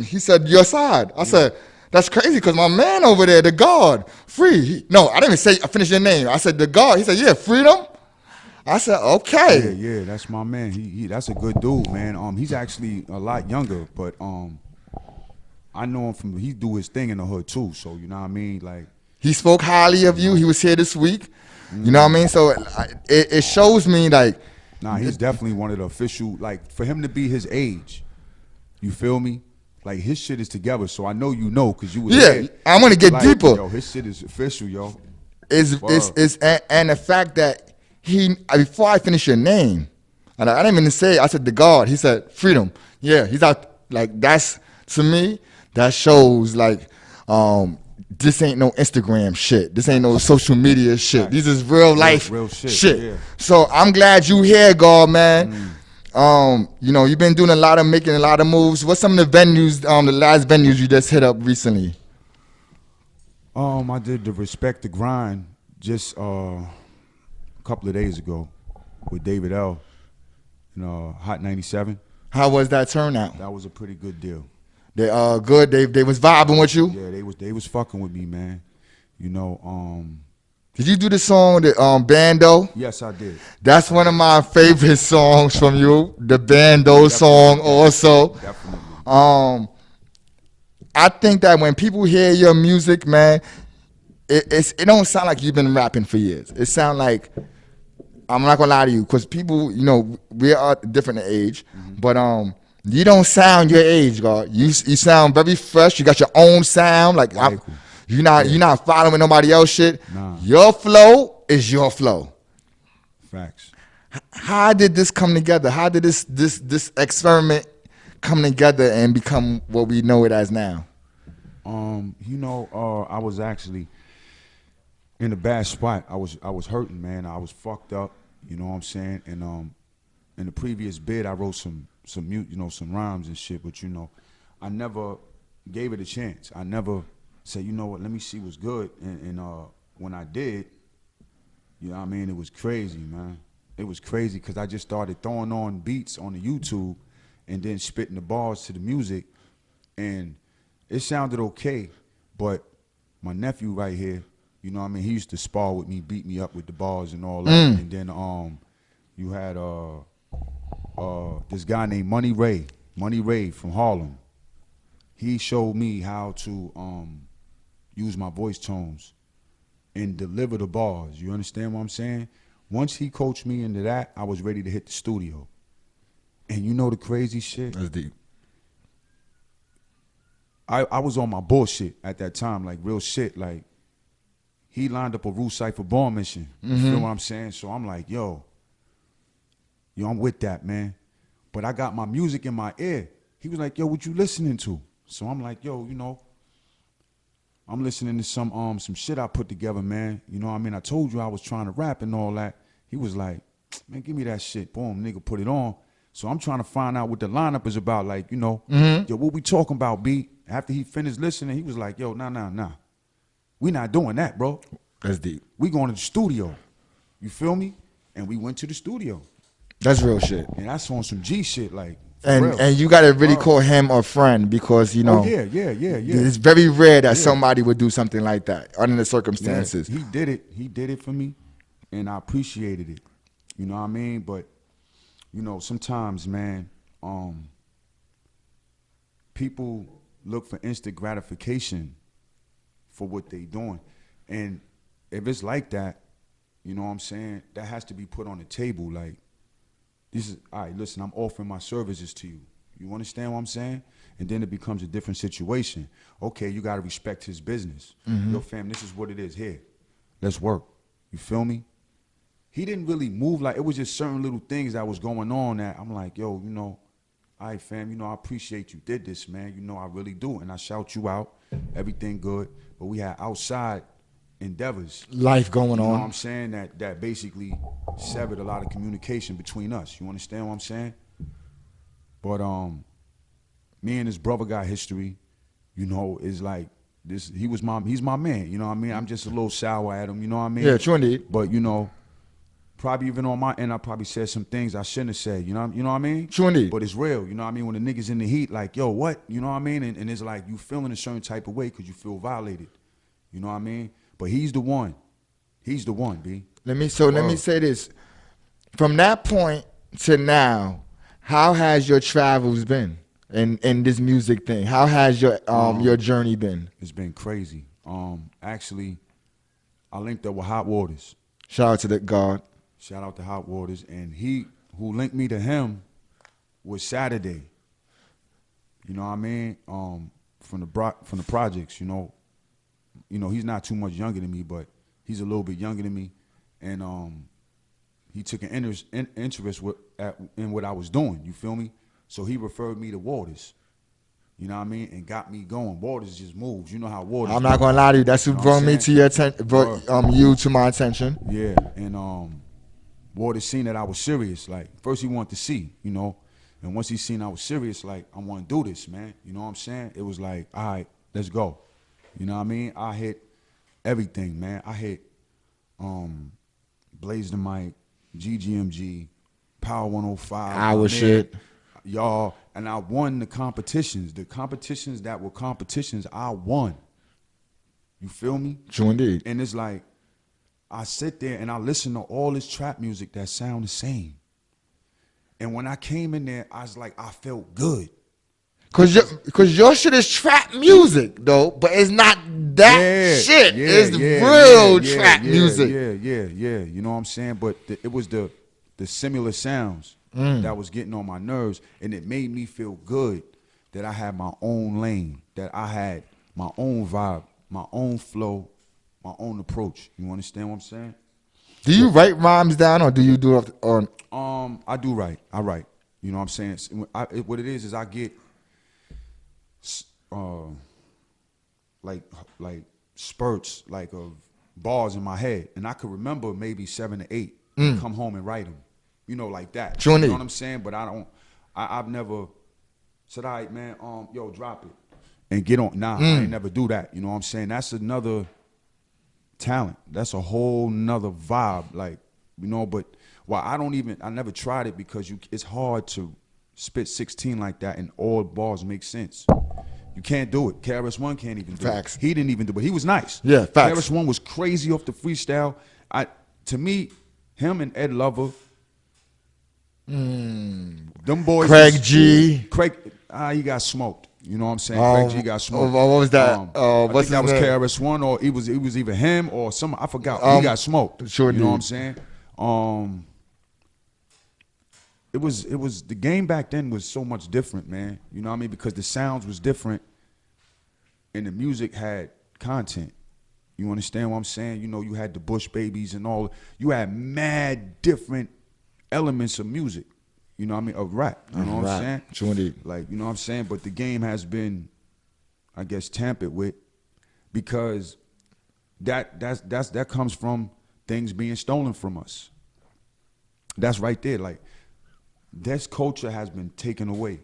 he said your side. I said, that's crazy because my man over there, the guard, free. No, I didn't even say I finished your name. I said the guard. He said, yeah, Freedom. I said, okay. Yeah, that's my man. He that's a good dude, man. He's actually a lot younger, but I know him from he do his thing in the hood too. So you know what I mean, like he spoke highly of you. He was here this week. You know what I mean? So it shows me like. Nah, he's definitely one of the official, like for him to be his age, you feel me? Like his shit is together, so I know you know because you was there. I'm gonna get deeper. Yo, his shit is official, yo. And the fact that before I finish your name, and I didn't even say I said the guard. He said Freedom. Yeah, he's out. Like that's to me that shows like this ain't no Instagram shit. This ain't no social media shit. Right. This is real life real shit. Yeah. So I'm glad you here, God, man. You know, you've been doing making a lot of moves. What's some of the venues, the last venues you just hit up recently? I did the Respect the Grind just a couple of days ago with David L. Hot 97. How was that turnout? That was a pretty good deal. They good. They was vibing with you. Yeah, they was fucking with me, man. You know, Did you do the song the Bando? Yes, I did. That's one of my favorite songs from you. The Bando song also. Definitely. I think that when people hear your music, man, it don't sound like you've been rapping for years. It sound like, I'm not gonna lie to you, because people, you know, we are different in age, but you don't sound your age, God. You sound very fresh. You got your own sound. Like you're not following nobody else shit. Nah. Your flow is your flow. Facts. How did this come together? How did this experiment come together and become what we know it as now? You know, I was actually in a bad spot. I was hurting, man. I was fucked up. You know what I'm saying? And in the previous bid, I wrote some rhymes and shit. But you know, I never gave it a chance. I never said, you know what? Let me see what's good. And when I did, you know what I mean? It was crazy, man. It was crazy because I just started throwing on beats on the YouTube and then spitting the bars to the music, and it sounded okay. But my nephew right here, you know what I mean? He used to spar with me, beat me up with the bars and all that. And then you had this guy named Money Ray from Harlem. He showed me how to use my voice tones and deliver the bars. You understand what I'm saying? Once he coached me into that, I was ready to hit the studio. And you know the crazy shit? That's deep. I was on my bullshit at that time, like real shit. Like, he lined up a Rue Cypher Ball mission. You feel what I'm saying? So I'm like, yo, I'm with that, man. But I got my music in my ear. He was like, yo, what you listening to? So I'm like, yo, you know, I'm listening to some shit I put together, man. You know what I mean? I told you I was trying to rap and all that. He was like, man, give me that shit. Boom, nigga, put it on. So I'm trying to find out what the lineup is about. Like, you know, yo, what we talking about, B? After he finished listening, he was like, yo, nah. We not doing that, bro. That's deep. We going to the studio. You feel me? And we went to the studio. That's real shit. And that's on some G shit, like. And you gotta really call him a friend, because you know. Oh, yeah. It's very rare that somebody would do something like that under the circumstances. Yeah, he did it for me, and I appreciated it. You know what I mean? But you know, sometimes, man, people look for instant gratification for what they doing, and if it's like that, you know what I'm saying, that has to be put on the table. Like, this is, all right, listen, I'm offering my services to you. You understand what I'm saying? And then it becomes a different situation. Okay, you got to respect his business. Yo, fam, this is what it is here. Let's work. You feel me? He didn't really move like, it was just certain little things that was going on that I'm like, yo, you know, all right, fam, you know, I appreciate you did this, man. You know, I really do. And I shout you out. Everything good. But we had outside endeavors. Life going on. You know what I'm saying? That basically severed a lot of communication between us. You understand what I'm saying? But me and his brother got history. You know, is like this. He's my man. You know what I mean? I'm just a little sour at him. You know what I mean? Yeah, true indeed. But you know, probably even on my end, I probably said some things I shouldn't have said. You know what I mean? True indeed. But it's real. You know what I mean? When the niggas in the heat, like, yo, what? You know what I mean? And it's like you feeling a certain type of way because you feel violated. You know what I mean? But he's the one. He's the one, B. Let me say this. From that point to now, how has your travels been in this music thing? How has your journey been? It's been crazy. Actually, I linked up with Hot Waters. Shout out to the God. Shout out to Hot Waters. And he who linked me to him was Saturday. You know what I mean? From the projects, you know. You know, he's not too much younger than me, but he's a little bit younger than me. And he took an interest in what I was doing, you feel me? So he referred me to Waters, you know what I mean, and got me going. Waters just moves. You know how Waters I'm not going to lie to you. That's who brought me to your you to my attention. Yeah, and Waters seen that I was serious. Like, first he wanted to see, you know, and once he seen I was serious, like, I want to do this, man. You know what I'm saying? It was like, all right, let's go. You know what I mean? I hit everything, man. I hit Blaze the Mic, GGMG, Power 105. Our Amir, shit. Y'all, and I won the competitions. The competitions that were competitions, I won. You feel me? True indeed. And it's like, I sit there and I listen to all this trap music that sound the same. And when I came in there, I was like, I felt good. Cause your shit is trap music though, but it's not that shit. It's real trap music. Yeah. You know what I'm saying? But it was the similar sounds that was getting on my nerves, and it made me feel good that I had my own lane, that I had my own vibe, my own flow, my own approach. You understand what I'm saying? Do you write rhymes down, or do you do it on? I do write. I write. You know what I'm saying? What it is I get like spurts like of bars in my head, and I could remember maybe 7 to 8 and come home and write them. You know, like that. True. You know what I'm saying? But I've never said, all right, man, yo, drop it and get on. Nah, I ain't never do that. You know what I'm saying? That's another talent. That's a whole nother vibe. Like, you know, but I never tried it because it's hard to spit 16 like that and all bars make sense. You can't do it. KRS-One can't even do Facts. it. He didn't even do it. He was nice. Yeah, facts. KRS-One was crazy off the freestyle. To me, him and Ed Lover, them boys. Craig G. He got smoked. You know what I'm saying? Craig G got smoked. What was that? I think that was KRS-One, or it was either him or some. I forgot. He got smoked. Sure. You know what I'm saying? It was the game back then was so much different, man. You know what I mean? Because the sounds was different, and the music had content. You understand what I'm saying? You know, you had the Bush Babies and all. You had mad different elements of music. You know what I mean? Of rap. You know what I'm saying? True indeed. Like, you know what I'm saying? But the game has been, I guess, tampered with, because that comes from things being stolen from us. That's right there. Like, this culture has been taken away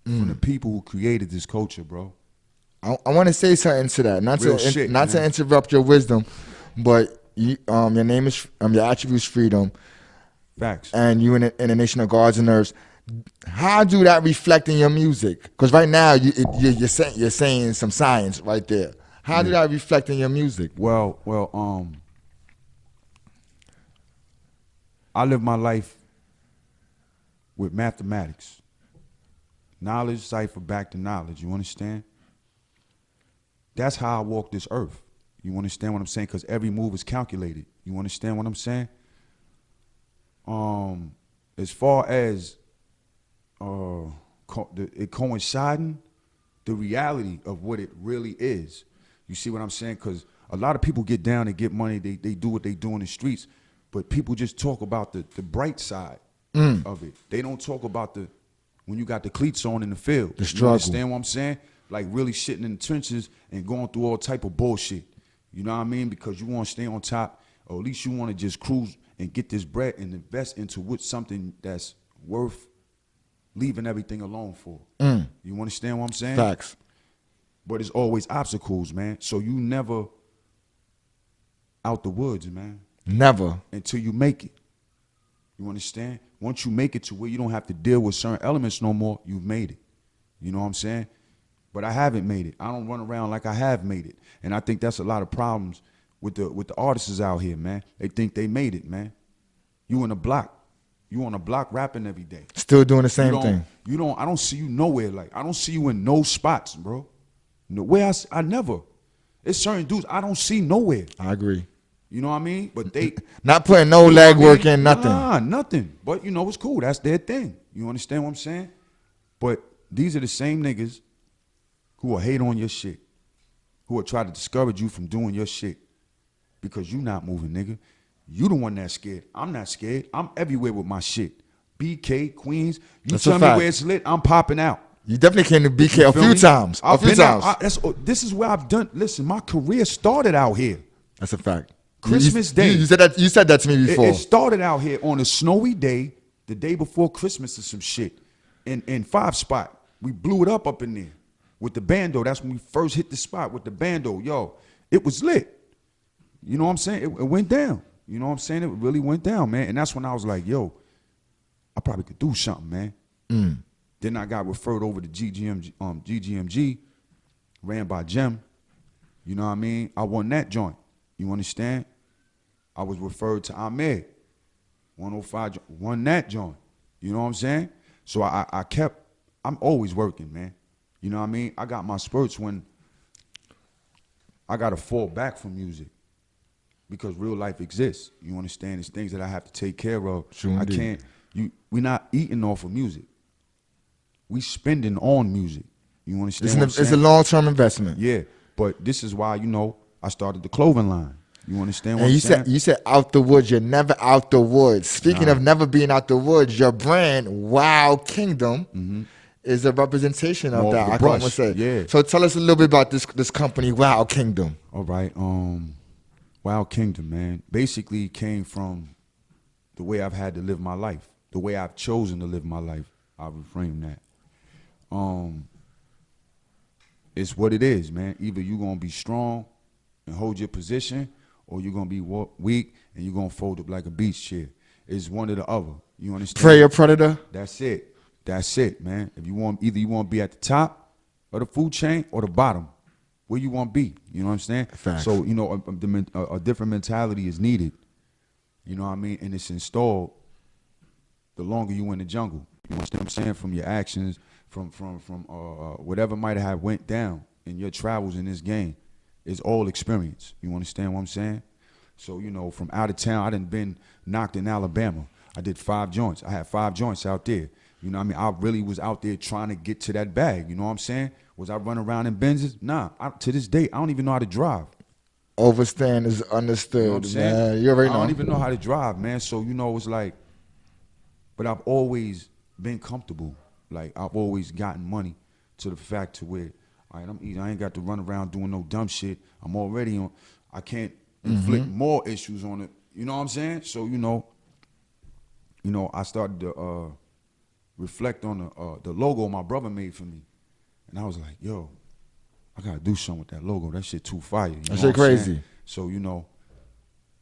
from the people who created this culture, bro. I want to say something to that. Not to interrupt your wisdom, but your name is your attribute is freedom. Facts. And you in the Nation of Guards and Nerves. How do that reflect in your music? Because right now you're saying some science right there. How do that reflect in your music? Well, I live my life with mathematics. Knowledge, cipher, back to knowledge. You understand? That's how I walk this earth. You understand what I'm saying? Because every move is calculated. You understand what I'm saying? As far as it coinciding, the reality of what it really is. You see what I'm saying? Because a lot of people get down and get money. They do what they do in the streets. But people just talk about the bright side of it. They don't talk about when you got the cleats on in the field. The struggle. You understand what I'm saying? Like really shitting in the trenches and going through all type of bullshit. You know what I mean? Because you want to stay on top, or at least you want to just cruise and get this bread and invest into something that's worth leaving everything alone for. You understand what I'm saying? Facts. But it's always obstacles, man. So you never out the woods, man. Never. Until you make it. You understand? Once you make it to where you don't have to deal with certain elements no more, you've made it. You know what I'm saying? But I haven't made it. I don't run around like I have made it. And I think that's a lot of problems with the artists out here, man. They think they made it, man. You in a block. You on a block rapping every day. Still doing the same thing. I don't see you nowhere. Like, I don't see you in no spots, bro. Nowhere I never. It's certain dudes I don't see nowhere. I agree. You know what I mean? But they not putting no legwork in, nothing. Nah, nothing. But you know, it's cool. That's their thing. You understand what I'm saying? But these are the same niggas who will hate on your shit, who will try to discourage you from doing your shit because you not moving, nigga. You the one that's scared. I'm not scared. I'm everywhere with my shit. BK, Queens. You That's tell me where it's lit, I'm popping out. You definitely came to BK a few times. This is where I've done. Listen, my career started out here. That's a fact. Christmas Day. You said that to me before. It started out here on a snowy day, the day before Christmas or some shit, in 5 Spot. We blew it up in there with the bando. That's when we first hit the spot with the bando. Yo, it was lit. You know what I'm saying? It went down. You know what I'm saying? It really went down, man. And that's when I was like, yo, I probably could do something, man. Then I got referred over to GGMG, ran by Jim. You know what I mean? I won that joint. You understand? I was referred to Ahmed, 105, won that joint. You know what I'm saying? So I'm always working, man. You know what I mean? I got my spurts when I got to fall back from music because real life exists. You understand? It's things that I have to take care of. Sure, We're not eating off of music. We spending on music. You understand? It's a long-term investment. Yeah, but this is why, I started the clothing line. You understand what And I'm saying? you said out the woods. You're never out the woods. Speaking of never being out the woods, your brand Wild Kingdom is a representation of More that. the I brush, can't say. yeah. So tell us a little bit about this company, Wild Kingdom. All right. Wild Kingdom, man, basically came from the way I've had to live my life, the way I've chosen to live my life. I'll reframe that. It's what it is, man. Either you're gonna be strong and hold your position, or you're gonna be weak and you're gonna fold up like a beach chair. It's one or the other. You understand? Prey predator. That's it. That's it, man. If you want, either you want to be at the top of the food chain or the bottom, where you want to be. You know what I'm saying? Facts. So a different mentality is needed. You know what I mean? And it's installed the longer you in the jungle. You understand what I'm saying? From your actions, from whatever might have went down in your travels in this game, is all experience. You understand what I'm saying? So, from out of town, I done been knocked in Alabama. I did 5 joints. I had 5 joints out there. You know what I mean? I really was out there trying to get to that bag. You know what I'm saying? Was I running around in Benzes? Nah. To this day, I don't even know how to drive. Overstand is understood, You know what I'm saying? man. You already know. I don't even know how to drive, man. So, it's like, but I've always been comfortable. Like, I've always gotten money to the fact to where, all right, I'm eating. I ain't got to run around doing no dumb shit. I'm already on. I can't inflict more issues on it. You know what I'm saying? So, I started to reflect on the logo my brother made for me. And I was like, yo, I got to do something with that logo. That shit too fire. That shit crazy. So,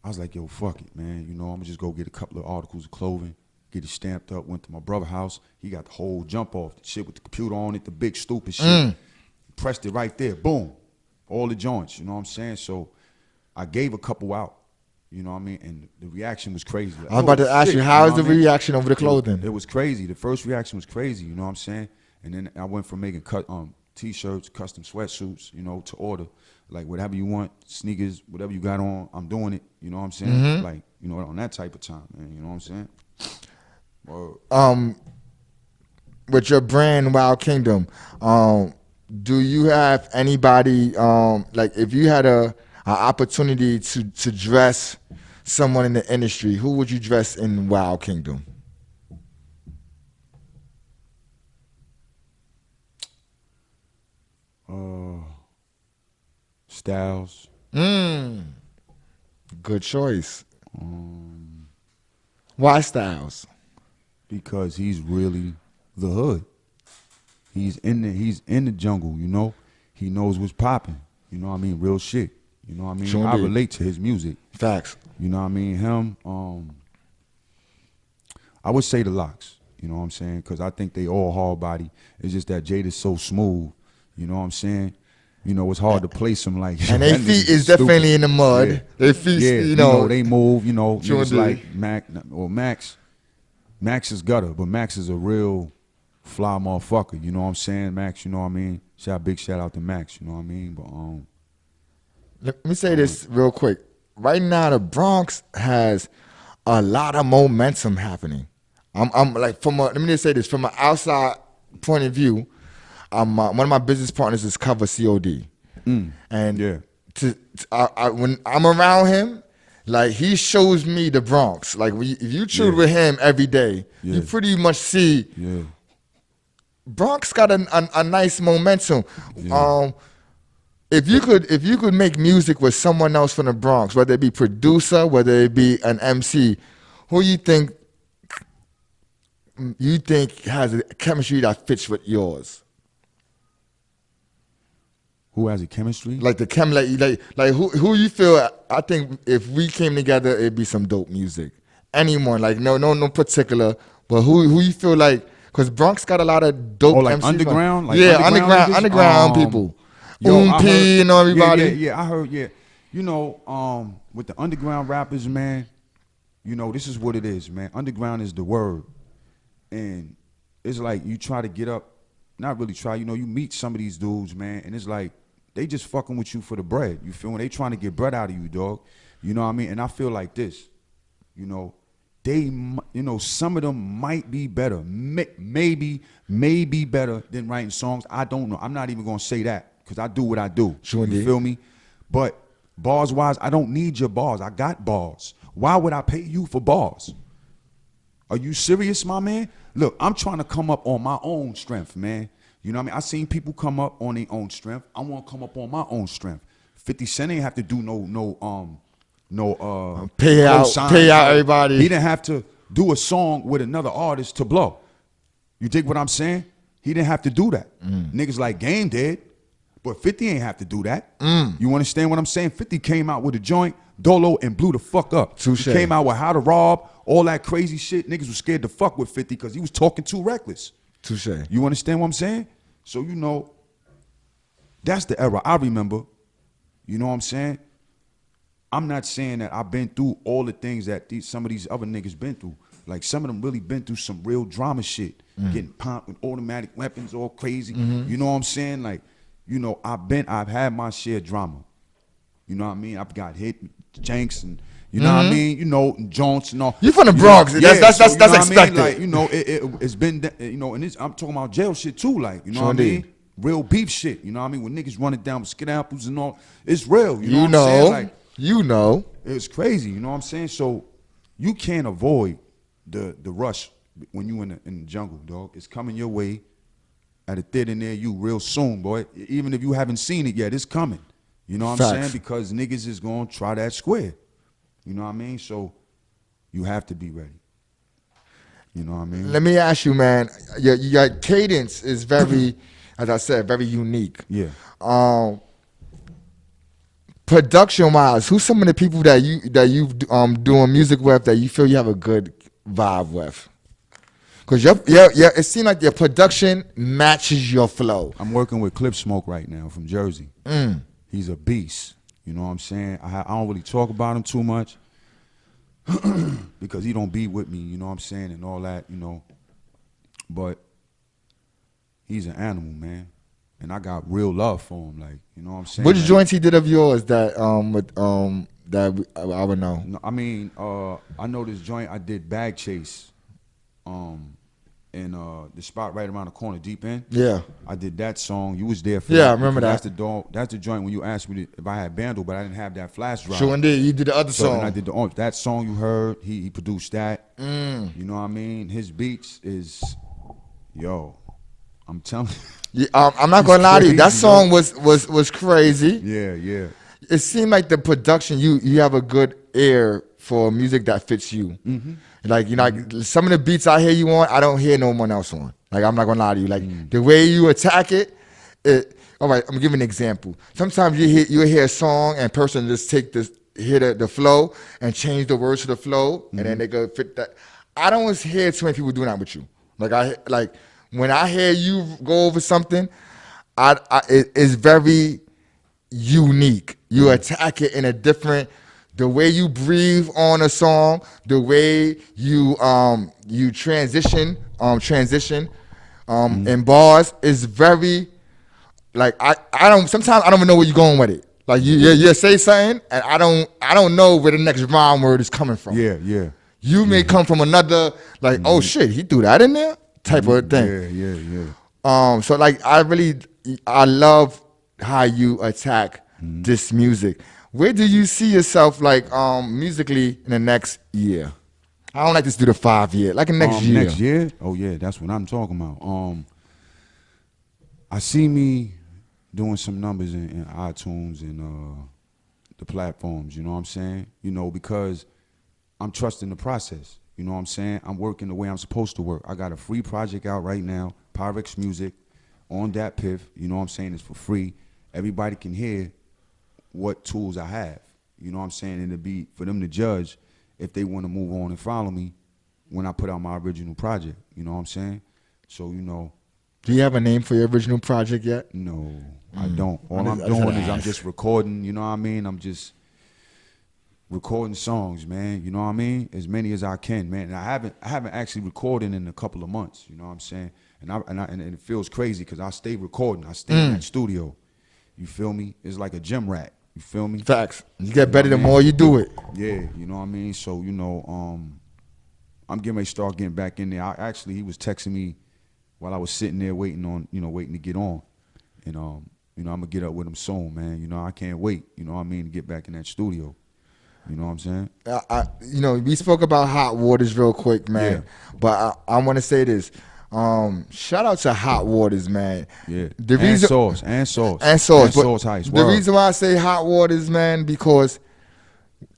I was like, yo, fuck it, man. I'm going to just go get a couple of articles of clothing, get it stamped up, went to my brother's house. He got the whole jump off, the shit with the computer on it, the big stupid shit. Pressed it right there, boom. All the joints, you know what I'm saying? So I gave a couple out, you know what I mean? And the reaction was crazy. Like, I was about to ask you, how is the reaction over the clothing? It was crazy. The first reaction was crazy, you know what I'm saying? And then I went from making T-shirts, custom sweatsuits, to order. Like, whatever you want, sneakers, whatever you got on, I'm doing it, you know what I'm saying? Like, on that type of time, man, you know what I'm saying? With your brand, Wild Kingdom, do you have anybody, like if you had an opportunity to dress someone in the industry, who would you dress in Wild Kingdom? Styles. Good choice. Why Styles? Because he's really the hood. He's in the jungle, He knows what's popping. You know what I mean? Real shit. You know what I mean? Sure I did. relate to his music. Facts. You know what I mean? Him, I would say the Locks. You know what I'm saying? Because I think they all hard body. It's just that Jade is so smooth. You know what I'm saying? It's hard to place them like. And their feet is definitely in the mud. Yeah. Their feet, they move. Sure Niggas do. like Max. Max is gutter, but Max is a real fly motherfucker. You know what I'm saying? Max, you know what I mean? Big shout out to Max. You know what I mean? But let me say this real quick. Right now, the Bronx has a lot of momentum happening. I'm like let me just say this from an outside point of view. One of my business partners is Cover COD, and when I'm around him, like he shows me the Bronx. Like if you chill with him every day, you pretty much see Bronx got a nice momentum. If you could make music with someone else from the Bronx, whether it be producer, whether it be an MC, who you think has a chemistry that fits with yours? Who has a chemistry? Like the like who you feel? I think if we came together, it'd be some dope music. anyone, like no particular, but who you feel like? Because Bronx got a lot of dope like MCs. underground, like yeah, underground niggas? people. Yo, I heard, You know everybody. Yeah, I heard, yeah. You know, with the underground rappers, man, you know, this is what it is, man. Underground is the word. And it's like you try to get up, not really try, you know, you meet some of these dudes, man, and it's like they just fucking with you for the bread. You feel me? They trying to get bread out of you, dog. You know what I mean? And I feel like this, you know, some of them might be better, maybe better than writing songs. I don't know. I'm not even gonna say that because I do what I do. Sure, you feel me? But bars wise, I don't need your bars. I got bars. Why would I pay you for bars? Are you serious, my man? Look, I'm trying to come up on my own strength, man. You know what I mean? I seen people come up on their own strength. I want to come up on my own strength. 50 Cent ain't have to do pay out everybody. He didn't have to do a song with another artist to blow. You dig what I'm saying? He didn't have to do that. Niggas like Game did, but 50 ain't have to do that. You understand what I'm saying? 50 came out with a joint, Dolo, and blew the fuck up. Touché. He came out with How to Rob, all that crazy shit. Niggas was scared to fuck with 50 because he was talking too reckless. Touche. You understand what I'm saying? So, you know, that's the era I remember. You know what I'm saying? I'm not saying that I've been through all the things that some of these other niggas been through. Like, some of them really been through some real drama shit. Getting pumped with automatic weapons, all crazy. You know what I'm saying? Like, you know, I've had my share of drama. You know what I mean? I've got hit, Jenks, and you know what I mean? You know, Jones and all. You from the Bronx? That's expected. I mean? Like, you know, it's been, you know, and I'm talking about jail shit too. Like, you know what I mean? Real beef shit. You know what I mean? When niggas running down with skid apples and all, it's real. You know what I'm saying? Like, you know, it's crazy. You know what I'm saying? So you can't avoid the rush when you in the jungle, dog. It's coming your way at a theater near you real soon, boy. Even if you haven't seen it yet, it's coming. You know what I'm saying? Because niggas is gonna try that square. You know what I mean? So you have to be ready. You know what I mean? Let me ask you, man. Your cadence is very, as I said, very unique. Yeah. Production wise, who's some of the people that you've doing music with that you feel you have a good vibe with? Because it seems like your production matches your flow. I'm working with Clip Smoke right now from Jersey. He's a beast. You know what I'm saying? I don't really talk about him too much because he don't be with me, you know what I'm saying, and all that, you know. But he's an animal, man. And I got real love for him, like, you know what I'm saying? Which joints he did of yours that I would know? No, I mean, I know this joint I did Bag Chase. In the spot right around the corner, Deep End. Yeah. I did that song. You was there for that. I remember that. That's the joint when you asked me if I had Vandal, but I didn't have that flash drive. Sure indeed. You did the other song. And I did that song you heard. He produced that. You know what I mean? His beats is, yo, I'm telling you. I'm not gonna lie to you. That song was crazy. Yeah. It seemed like the production, you have a good ear for music that fits you. Like, you know, like some of the beats I hear you on, I don't hear no one else on. Like, I'm not gonna lie to you. Like the way you attack it. All right, I'm giving an example. Sometimes you hear a song and person just take hear the flow and change the words to the flow, and then they go fit that. I don't hear too many people doing that with you. Like when I hear you go over something, it's very unique. You attack it in a different. The way you breathe on a song, the way you transition in bars is very, like, I don't sometimes I don't even know where you're going with it. Like you say something and I don't know where the next rhyme word is coming from. Yeah. You may come from another, like, oh shit, he threw that in there type of thing. Yeah. So like I love how you attack this music. Where do you see yourself, like, musically in the next year? I don't like to do the 5 year, like in next year. Next year? Oh yeah, that's what I'm talking about. I see me doing some numbers in iTunes and the platforms. You know what I'm saying? You know, because I'm trusting the process. You know what I'm saying? I'm working the way I'm supposed to work. I got a free project out right now, Pyrex Music, on that Piff. You know what I'm saying? It's for free. Everybody can hear what tools I have, you know what I'm saying, and to be for them to judge if they want to move on and follow me when I put out my original project. You know what I'm saying? So, you know. Do you have a name for your original project yet? No, I don't. All I'm doing is I'm just recording, you know what I mean? I'm just recording songs, man. You know what I mean? As many as I can, man. And I haven't actually recorded in a couple of months, you know what I'm saying? And it feels crazy because I stay recording. I stay in that studio. You feel me? It's like a gym rat. You feel me? Facts. You get better the more you do it. Yeah, you know what I mean? So, you know, I'm getting ready to start getting back in there. He was texting me while I was sitting there waiting to get on. And, you know, I'm going to get up with him soon, man. You know, I can't wait, you know what I mean, to get back in that studio. You know what I'm saying? You know, we spoke about Hot Waters real quick, man. Yeah. But I want to say this. Shout out to Hot Waters, man. Yeah. The reason, and Sauce Heist. The reason why I say Hot Waters, man, because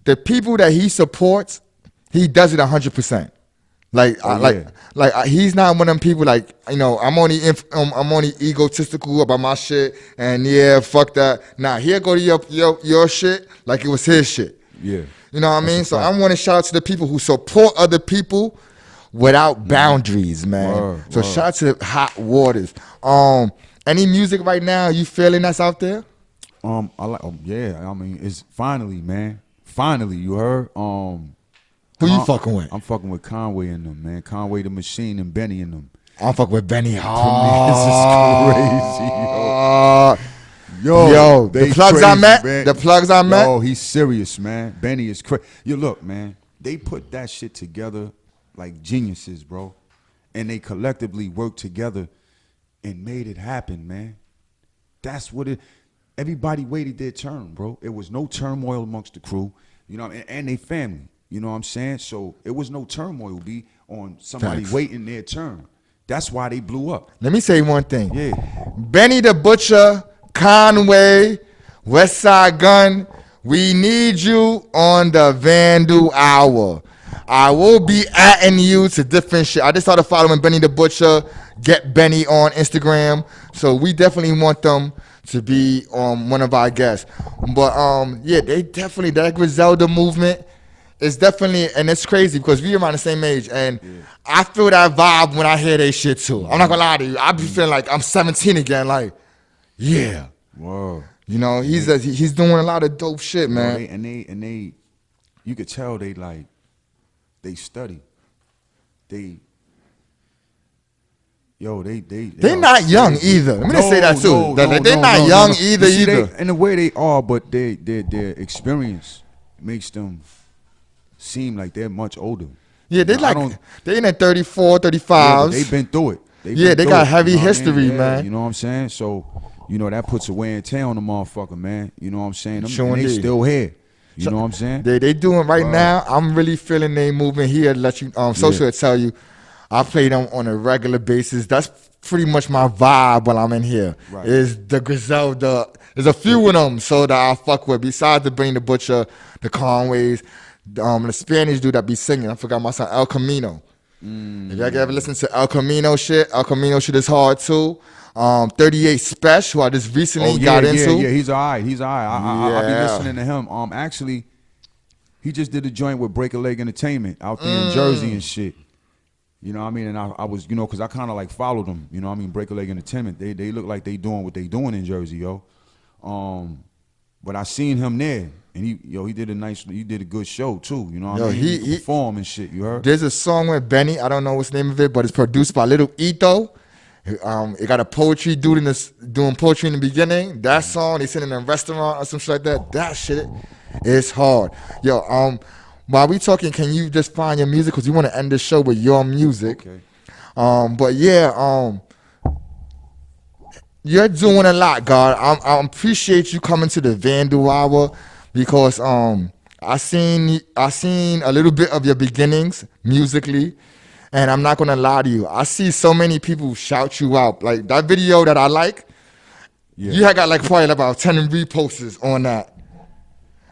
the people that he supports, he does it 100%. He's not one of them people like, you know, I'm only egotistical about my shit and yeah, fuck that. Nah, he'll go to your shit like it was his shit. Yeah. You know what I mean? So I want to shout out to the people who support other people without boundaries, man. So shout out to Hot Waters. Any music right now you feeling that's out there? Yeah. I mean, it's finally, man. Finally, you heard? Who you fucking with? I'm fucking with Conway and them, man. Conway the Machine and Benny and them. I'm fucking with Benny hard. This is crazy, Yo, the plugs I met. Man. The plugs I met. Oh, he's serious, man. Benny is crazy. Yo, look, man. They put that shit together like geniuses, bro. And they collectively worked together and made it happen, man. That's what it. Everybody waited their turn, bro. It was no turmoil amongst the crew, you know, and they family. You know what I'm saying? So it was no turmoil on somebody waiting their turn. That's why they blew up. Let me say one thing. Yeah. Benny the Butcher, Conway, West Side Gun, we need you on the Vandal Hour. I will be atting you to different shit. I just started following Benny the Butcher, Get Benny on Instagram. So we definitely want them to be one of our guests. But yeah, they definitely, that Griselda movement is definitely, and it's crazy because we around the same age, and I feel that vibe when I hear they shit too. I'm not gonna lie to you. I be feeling like I'm 17 again, like, yeah. Whoa. You know, he's doing a lot of dope shit, man. And they, you could tell they study. They're not young either. Let me just say that too. They're not young either. In the way they are, but their experience makes them seem like they're much older. Yeah, they in their 34, 35s. Yeah, they've been through it. They got heavy history, man. You know what I'm saying? So, you know, that puts a wear and tear on the motherfucker, man. You know what I'm saying? They still here. You know what I'm saying? They doing right now. I'm really feeling they moving here. Let you Social tell you, I play them on a regular basis. That's pretty much my vibe while I'm in here. Right. Is the Griselda. There's a few of them so that I fuck with. Besides the Benny the Butcher, the Conways, the Spanish dude that be singing. I forgot my son El Camino. If y'all ever listen to El Camino shit is hard too. 38 Special, who I just recently got into. Yeah, he's all right. I be listening to him. Actually, he just did a joint with Break a Leg Entertainment out there in Jersey and shit. You know what I mean? And I was, you know, because I kind of like followed them. You know what I mean? Break a Leg Entertainment. They look like they doing what they doing in Jersey, yo. But I seen him there. And he did a good show too, you know what I mean? He performed and shit, you heard? There's a song with Benny, I don't know what's the name of it, but it's produced by Little Ito. It got a poetry dude doing poetry in the beginning. That song, they sitting in a restaurant or some shit like that. That shit is hard. Yo, while we talking, can you just find your music? Because we want to end the show with your music. Okay. But yeah, you're doing a lot, God. I appreciate you coming to the Vandal Hour. Because I seen a little bit of your beginnings musically, and I'm not gonna lie to you. I see so many people shout you out. Like that video that I like, you had got like probably about 10 reposts on that.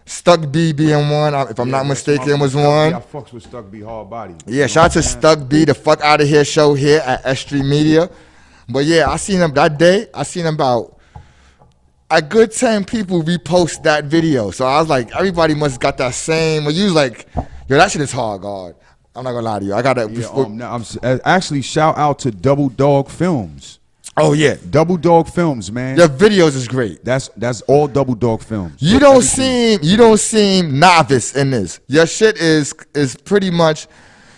Stuck B being one, if I'm not mistaken, was one. I fucks with Stuck B hard body. Yeah, shout out to Stuck B, the Fuck Out of Here show here at S.STREET Media. But yeah, I seen him that day. I seen about a good 10 people repost that video. So I was like, everybody must got that same. Well, you was like, Yo, that shit is hard, God. I'm not gonna lie to you. I gotta. Actually, shout out to Double Dog Films. Oh yeah, Double Dog Films, man. Your videos is great. That's all Double Dog Films. You don't seem novice in this. Your shit is pretty much.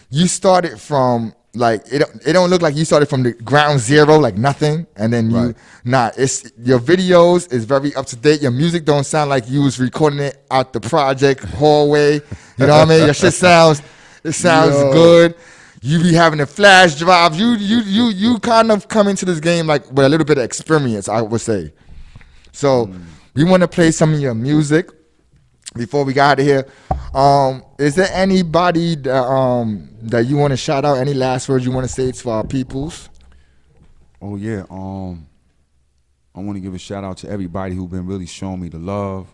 You started from like it don't look like you started from the ground zero, like nothing, and then you it's your videos is very up to date. Your music don't sound like you was recording it out the project hallway. You know what I mean? Your shit sounds good. You be having the flash drives. You kind of come into this game like with a little bit of experience, I would say. So we want to play some of your music before we got out of here. Is there anybody that you want to shout out? Any last words you want to say to our peoples? Oh yeah. I want to give a shout out to everybody who's been really showing me the love.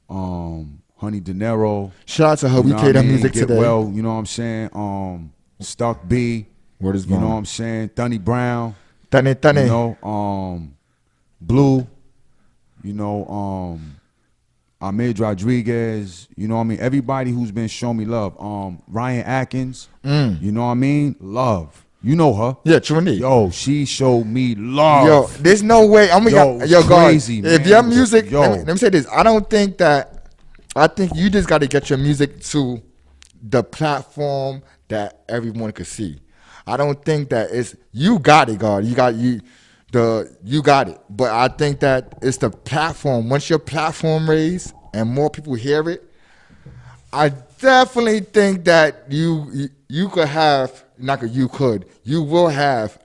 Honey De Niro. Shout out to her. We played her music today. Well, you know what I'm saying? Stuck B. Word is you know born. what I'm saying? Thunny Brown. Thunny. You know, Blue. You know, Ahmed Rodriguez. You know what I mean? Everybody who's been showing me love. Ryan Atkins. You know what I mean? Love. You know her. Yeah, Trinity. Yo, she showed me love. Yo, there's no way. Yo, crazy, God, man. if your music, Yo. let me say this. I think you just got to get your music to the platform that everyone could see. I don't think that you got it, God. You got it. But I think that it's the platform. Once your platform raised and more people hear it, I definitely think that you could have, you will have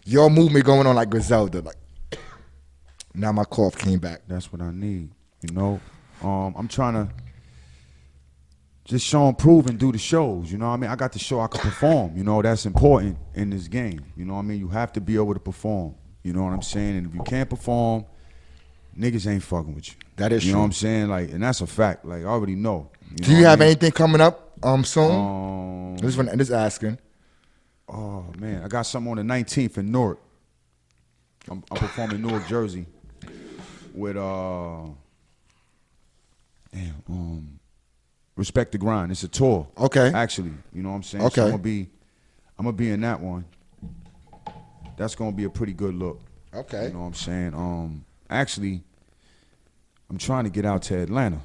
your movement going on like Griselda. Like, now my cough came back. That's what I need. You know, I'm trying to just show and prove and do the shows. You know what I mean? I got to show I can perform. You know, that's important in this game. You know what I mean? You have to be able to perform. You know what I'm saying? And if you can't perform, niggas ain't fucking with you. That is true. You know what I'm saying? Like, and that's a fact. Like, I already know. Do you have anything coming up soon? This asking. Oh man, I got something on the 19th in Newark. I'm performing in Newark, Jersey, with Respect the Grind. It's a tour. Okay. Actually, you know what I'm saying? Okay. So I'm gonna be in that one. That's gonna be a pretty good look. Okay. You know what I'm saying? Actually, I'm trying to get out to Atlanta.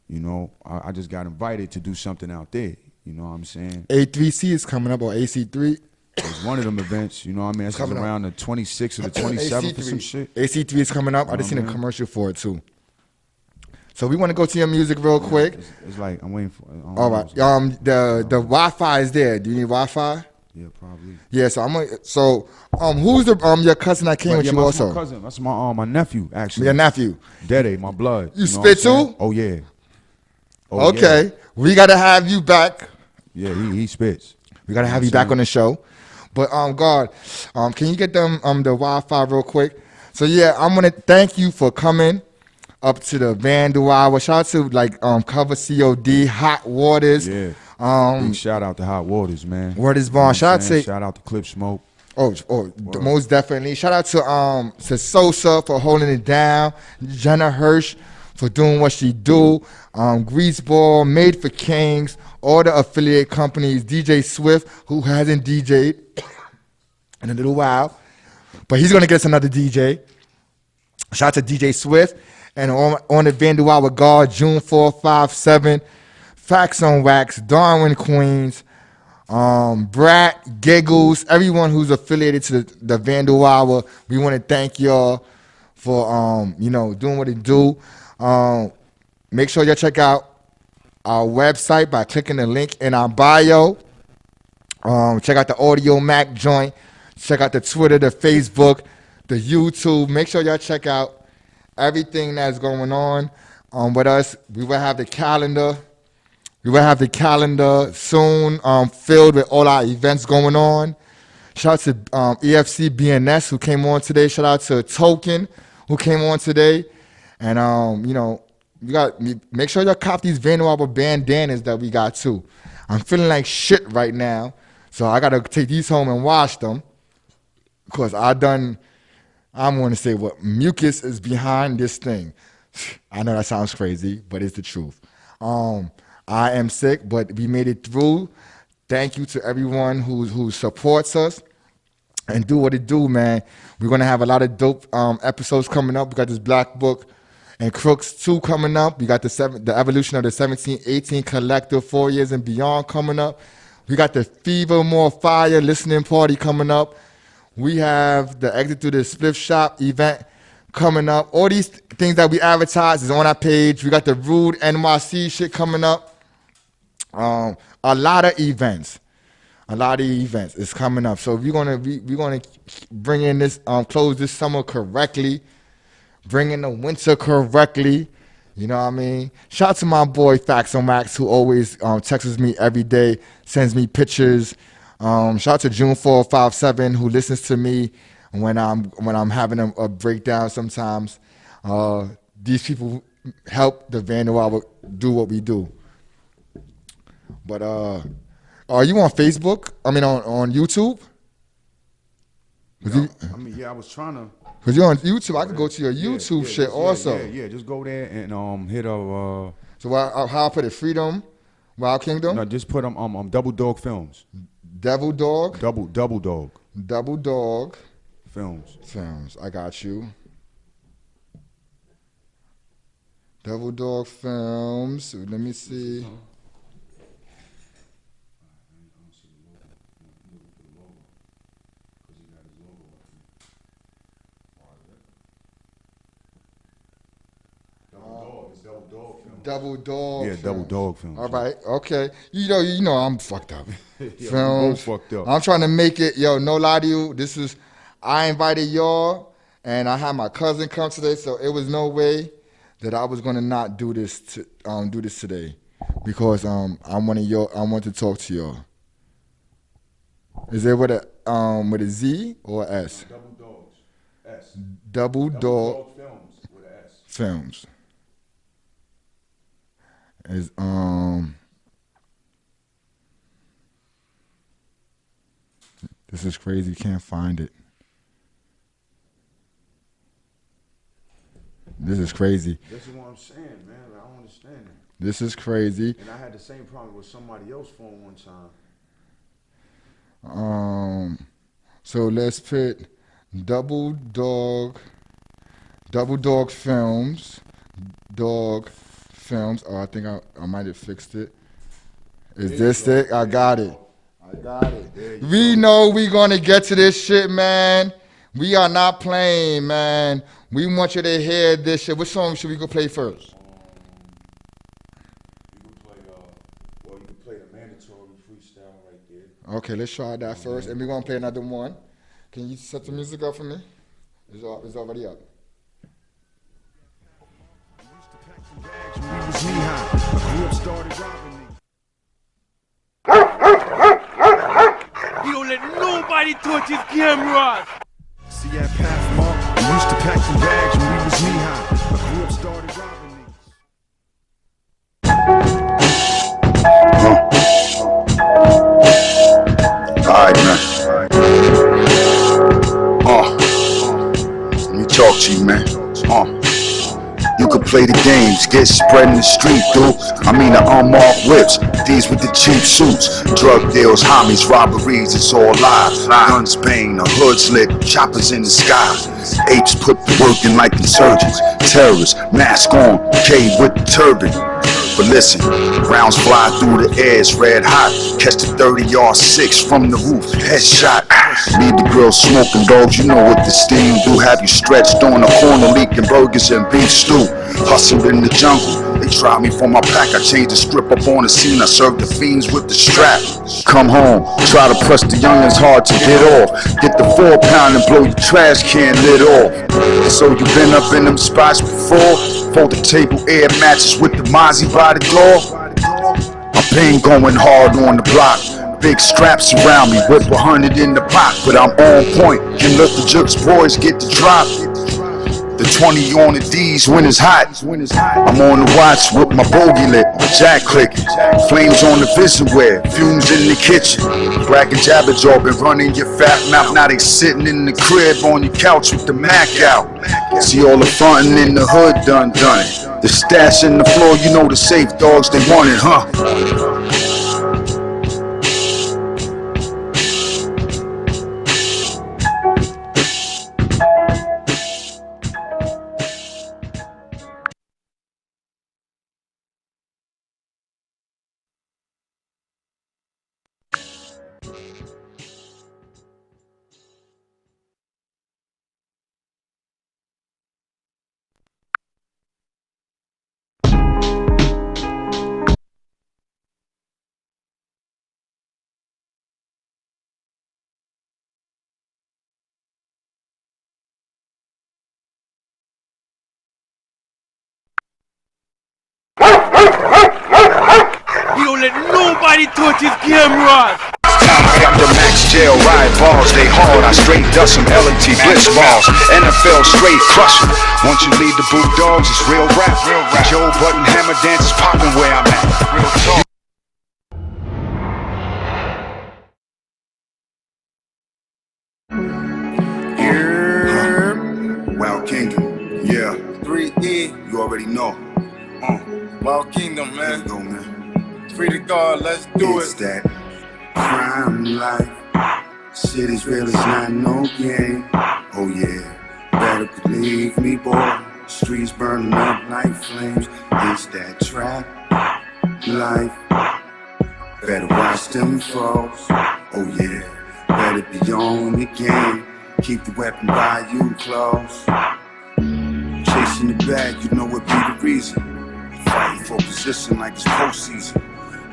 You know, I just got invited to do something out there. You know what I'm saying? A3C is coming up, or AC3. It's one of them events. You know what I mean? It's around the 26th or the 27th or some shit. AC3 is coming up. I just seen a commercial for it too. So we want to go to your music real quick. It's like I'm waiting for. All right. The Wi-Fi is there. Do you need Wi-Fi? Yeah, probably. Yeah. So who's your cousin that came with you also? My cousin. That's my nephew actually. Your nephew. Dede, my blood. You spit too? Oh yeah. Okay. Yeah. We gotta have you back. Yeah, he spits. We gotta have you back on the show. But God, can you get them the Wi-Fi real quick? So yeah, I'm gonna thank you for coming up to the Vandal Hour. Shout out to Cover COD, Hot Waters. Yeah. Big shout out to Hot Waters, man. Word is born. Shout out to Clip Smoke. Most definitely. Shout out to Sosa for holding it down. Jenna Hirsch for doing what she do. Greaseball, Made for Kings, all the affiliate companies. DJ Swift, who hasn't DJ'd in a little while, but he's gonna get us another DJ. Shout out to DJ Swift. And on the Vandal Hour Guard, June 4, 5, 7, Facts on Wax, Darwin, Queens, Brat, Giggles, everyone who's affiliated to the Vandal Hour. We want to thank y'all for doing what it do. Make sure y'all check out our website by clicking the link in our bio. Check out the Audio Mac joint. Check out the Twitter, the Facebook, the YouTube. Make sure y'all check out everything that's going on with us. We will have the calendar. We will have the calendar soon filled with all our events going on. Shout out to EFC BNS who came on today. Shout out to Tolken who came on today. And you got make sure y'all cop these Vandal Hour bandanas that we got too. I'm feeling like shit right now, so I gotta take these home and wash them. Cause I'm going to say what mucus is behind this thing. I know that sounds crazy, but it's the truth. I am sick, but we made it through. Thank you to everyone who supports us and do what it do, man. We're gonna have a lot of dope episodes coming up. We got this Black Book and Crooks 2 coming up. We got the evolution of the 1718 collective 4 years and beyond coming up. We got the Fever More Fire listening party coming up. We have the Exit Through the Spliff Shop event coming up. All these things that we advertise is on our page. We got the Rude NYC shit coming up. A lot of events. A lot of events is coming up. So we're gonna bring in this close this summer correctly, bring in the winter correctly. You know what I mean? Shout out to my boy Faxo Max, who always texts me every day, sends me pictures. Shout out to June 457, who listens to me when I'm having a breakdown sometimes. These people help the Vandal do what we do. But are you on Facebook? I mean on YouTube? Yeah, I was trying to. Cause you're on YouTube, I could go to your YouTube shit also. Yeah, just go there and hit a. So how I put it? Freedom, Wild Kingdom. No, just put Double Dog Films. Double Dog. Double Dog. Double Dog. Films. I got you. Double Dog Films. Let me see. Double Dog. Yeah, Double Dog Films. All right, okay. You know, I'm fucked up. Yeah, Films. we both fucked up. I'm trying to make it. Yo, no lie to you. I invited y'all, and I had my cousin come today, so it was no way that I was gonna not do this today, because I want to talk to y'all. Is it with a Z or a S? Double Dogs. S. Double Dog Films with a S. Films. Is this is crazy, can't find it. This is crazy. This is what I'm saying, man. I don't understand it. This is crazy. And I had the same problem with somebody else's phone one time. So let's put Double Dog Films. Oh, I think I might have fixed it. Is this it? I got it. We know we gonna get to this shit, man. We are not playing, man. We want you to hear this shit. Which song should we go play first? You can play the mandatory freestyle right there. Okay, let's try that first, and we're gonna play another one. Can you set the music up for me? It's already up. You don't let nobody touch his cameras. See that path mark? We used to pack the bags when we was knee high. I grew up, started robbing niggas. Alright, man. Let me talk to you, man. You could play the games, get spread in the street, dude. I mean the unmarked whips, these with the cheap suits. Drug deals, homies, robberies, it's all live. Guns bang, the hood's lit, choppers in the sky. Apes put the work in like insurgents. Terrorists, mask on, K with the turban. But listen, rounds fly through the air, it's red hot. Catch the 30-yard 6 from the roof, headshot. Leave the grill smoking, dogs, you know what the steam do. Have you stretched on the corner, leaking burgers and beef stew. Hustled in the jungle, they tried me for my pack. I changed the script up on the scene, I served the fiends with the strap. Come home, try to press the youngins hard to get off. Get the 4-pound and blow your trash can lid off. So you been up in them spots before? Fold the table, air matches with the Mozzie by the door. I've been going hard on the block. Big straps around me, whip 100 in the pot. But I'm on point, can let the Jukes boys get the drop. The 20 on the D's when it's hot. I'm on the watch with my bogey lit, my jack clicking. Flames on the visionware, fumes in the kitchen. Black and Jabberjaw been running your fat mouth. Now they sitting in the crib on your couch with the Mac out. See all the frontin' in the hood done it. The stash in the floor, you know the safe dogs, they want it, huh? We don't let nobody touch his cameras. Time the max jail ride balls, they hard. I straight dust some LT blitz balls. NFL straight crushing. Once you lead the Bulldogs, it's real rap. Joe Button hammer dance is popping where I'm at. Real talk. Wild Kingdom, yeah. 3E, you already know. Wild Kingdom, man. Let's go, man. Free to God, let's do it's that crime life. Shit is real, it's not no game. Oh yeah, better believe me, boy. Streets burning up like flames. It's that trap life. Better watch them falls. Oh yeah, better be on the game. Keep the weapon by you close. Chasing the bag, you know what be the reason. Fighting for position like it's postseason.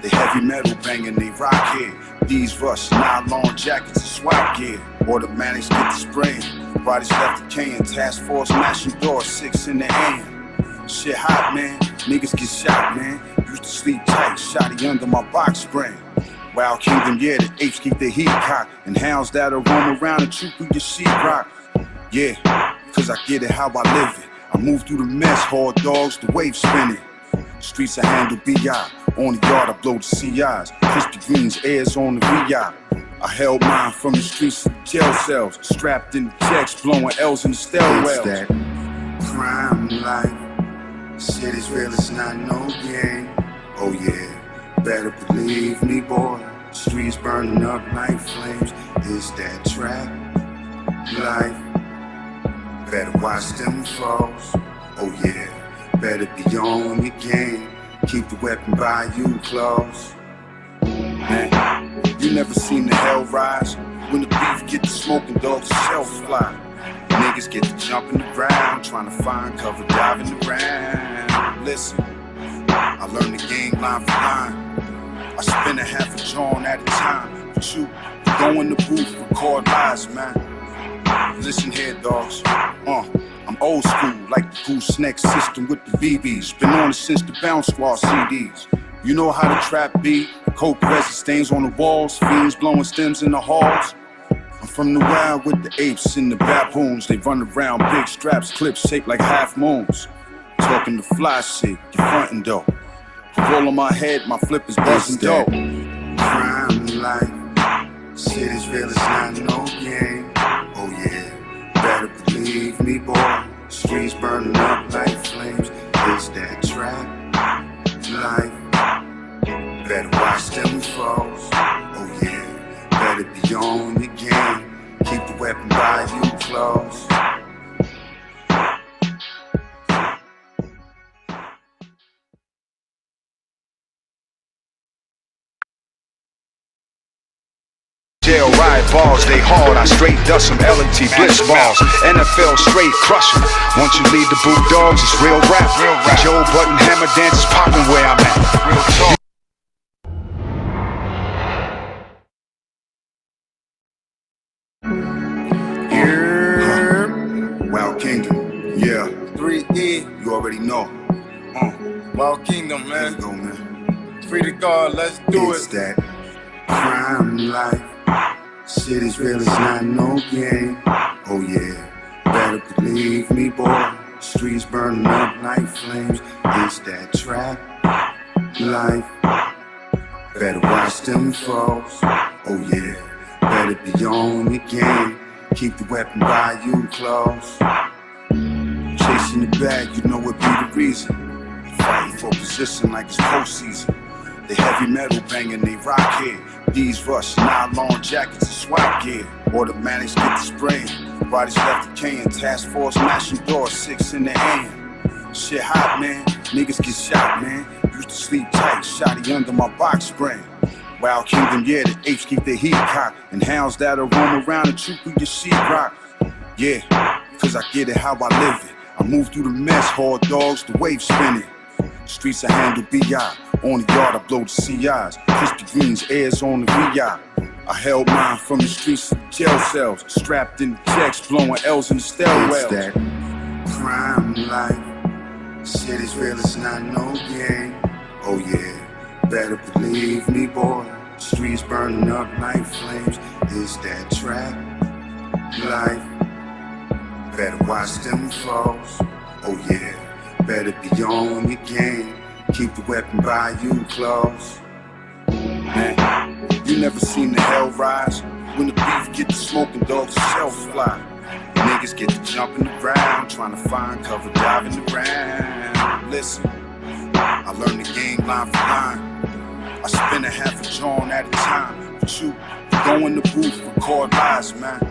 The heavy metal banging, they rock here. These rush, nylon jackets and SWAT gear. Automatics get the spraying. Bodies left decaying. Task force smashing doors, 6 in the AM. Shit hot, man. Niggas get shot, man. Used to sleep tight, shotty under my box spring. Wild Kingdom, yeah, the apes keep the heat cocked. And hounds that'll roam around and chew through your sheetrock. Yeah, cause I get it how I live it. I move through the mess, hard dogs, the wave spinning. Streets I handle B.I. On the yard I blow the CIs. Crispy greens, airs on the V.I. I held mine from the streets to the jail cells. Strapped in the checks, blowing L's in the stairwells. It's that crime life. Shit is real, it's not no game. Oh yeah, better believe me, boy. Streets burning up like flames. It's that trap life. Better watch them falls. Oh yeah, better be on the game. Keep the weapon by you close. Man, you never seen the hell rise. When the beef get to smoking, dogs the shells fly. Niggas get to jumping around, trying to find cover, diving around. Listen, I learned the game line for line. I spend a half a joint at a time. But you go in the booth, record lies, man. Listen here, dogs. I'm old school, like the gooseneck system with the BBs. Been on it since the Bounce Squad CDs. You know how the trap be? Coke resin stains on the walls, fiends blowing stems in the halls. I'm from the wild with the apes and the baboons. They run around, big straps, clips shaped like half moons. Talking the fly shit, you frontin' dough. Roll on my head, my flip is buzzing dope. Crime life, shit is real, it's not no game. Oh yeah, better believe me, boy. Streets burning up like flames. It's that trap life. Better watch them falls. Oh yeah, better be on the game. Keep the weapon by you close. Jail ride balls, they hard. I straight dust some LT blitz balls. NFL straight crushing. Once you lead the Bulldogs, it's real rap. Joe Button hammer dance is popping where I'm at. Real talk. Wild Kingdom, yeah. 3E, you already know. Wild Kingdom, man. Let's go, man. Free to God, let's do it's that crime life. Shit is real, it's not no game. Oh yeah, better believe me, boy. Streets burning up like flames. It's that trap life. Better watch them falls. Oh yeah, better be on the game. Keep the weapon by you close. Chasing the bag, you know what be the reason. for position like it's postseason. They heavy metal banging, they rock here. These rush, nylon jackets and swag gear. Automatics get the spray. Bodies left decaying. Task force mashing doors, 6 in the AM. Shit hot, man. Niggas get shot, man. Used to sleep tight, shotty under my box spring. Wild Kingdom, yeah, the apes keep their heat cocked. And hounds that'll roam around and chew through your sheetrock. Yeah, cause I get it how I live it. I move through the mess, hard dogs, the wave spinning. Streets I handle B.I. On the yard I blow the CIs. Crispy greens, airs on the V.I. I held mine from the streets to the jail cells. Strapped in the checks, blowing L's in the stairwells. It's that crime life. City's real, it's not no game. Oh yeah, better believe me, boy. Streets burning up like flames. It's that trap life. Better watch them flows. Oh yeah, better be on your game. Keep the weapon by you close. Man, you never seen the hell rise. When the beef get to smoking, dogs the shells fly. Niggas get to jumping around, trying to find cover, diving around. Listen, I learned the game line for line. I spend a half a John at a time. But you go in the booth, record lies, man.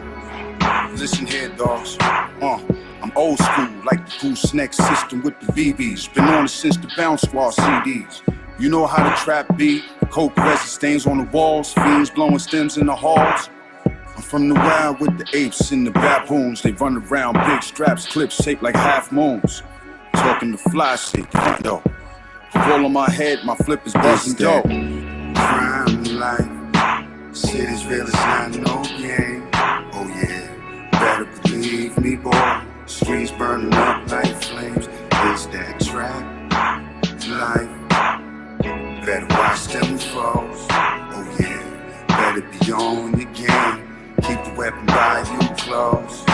Listen here, dogs. I'm old school, like the gooseneck system with the VBs. Been on it since the Bounce Squad CDs. You know how the trap be? Coke resin stains on the walls, fiends blowing stems in the halls. I'm from the wild with the apes and the baboons. They run around big straps, clips shaped like half moons. Talking the fly shit, though. Roll on my head, my flip is buzzing dope. Crime life, city's real, it's not no game. Oh yeah, better believe me, boy. Streets burning up like flames. It's that trap life. Better watch them foes. Oh yeah, better be on your game. Keep the weapon by you close.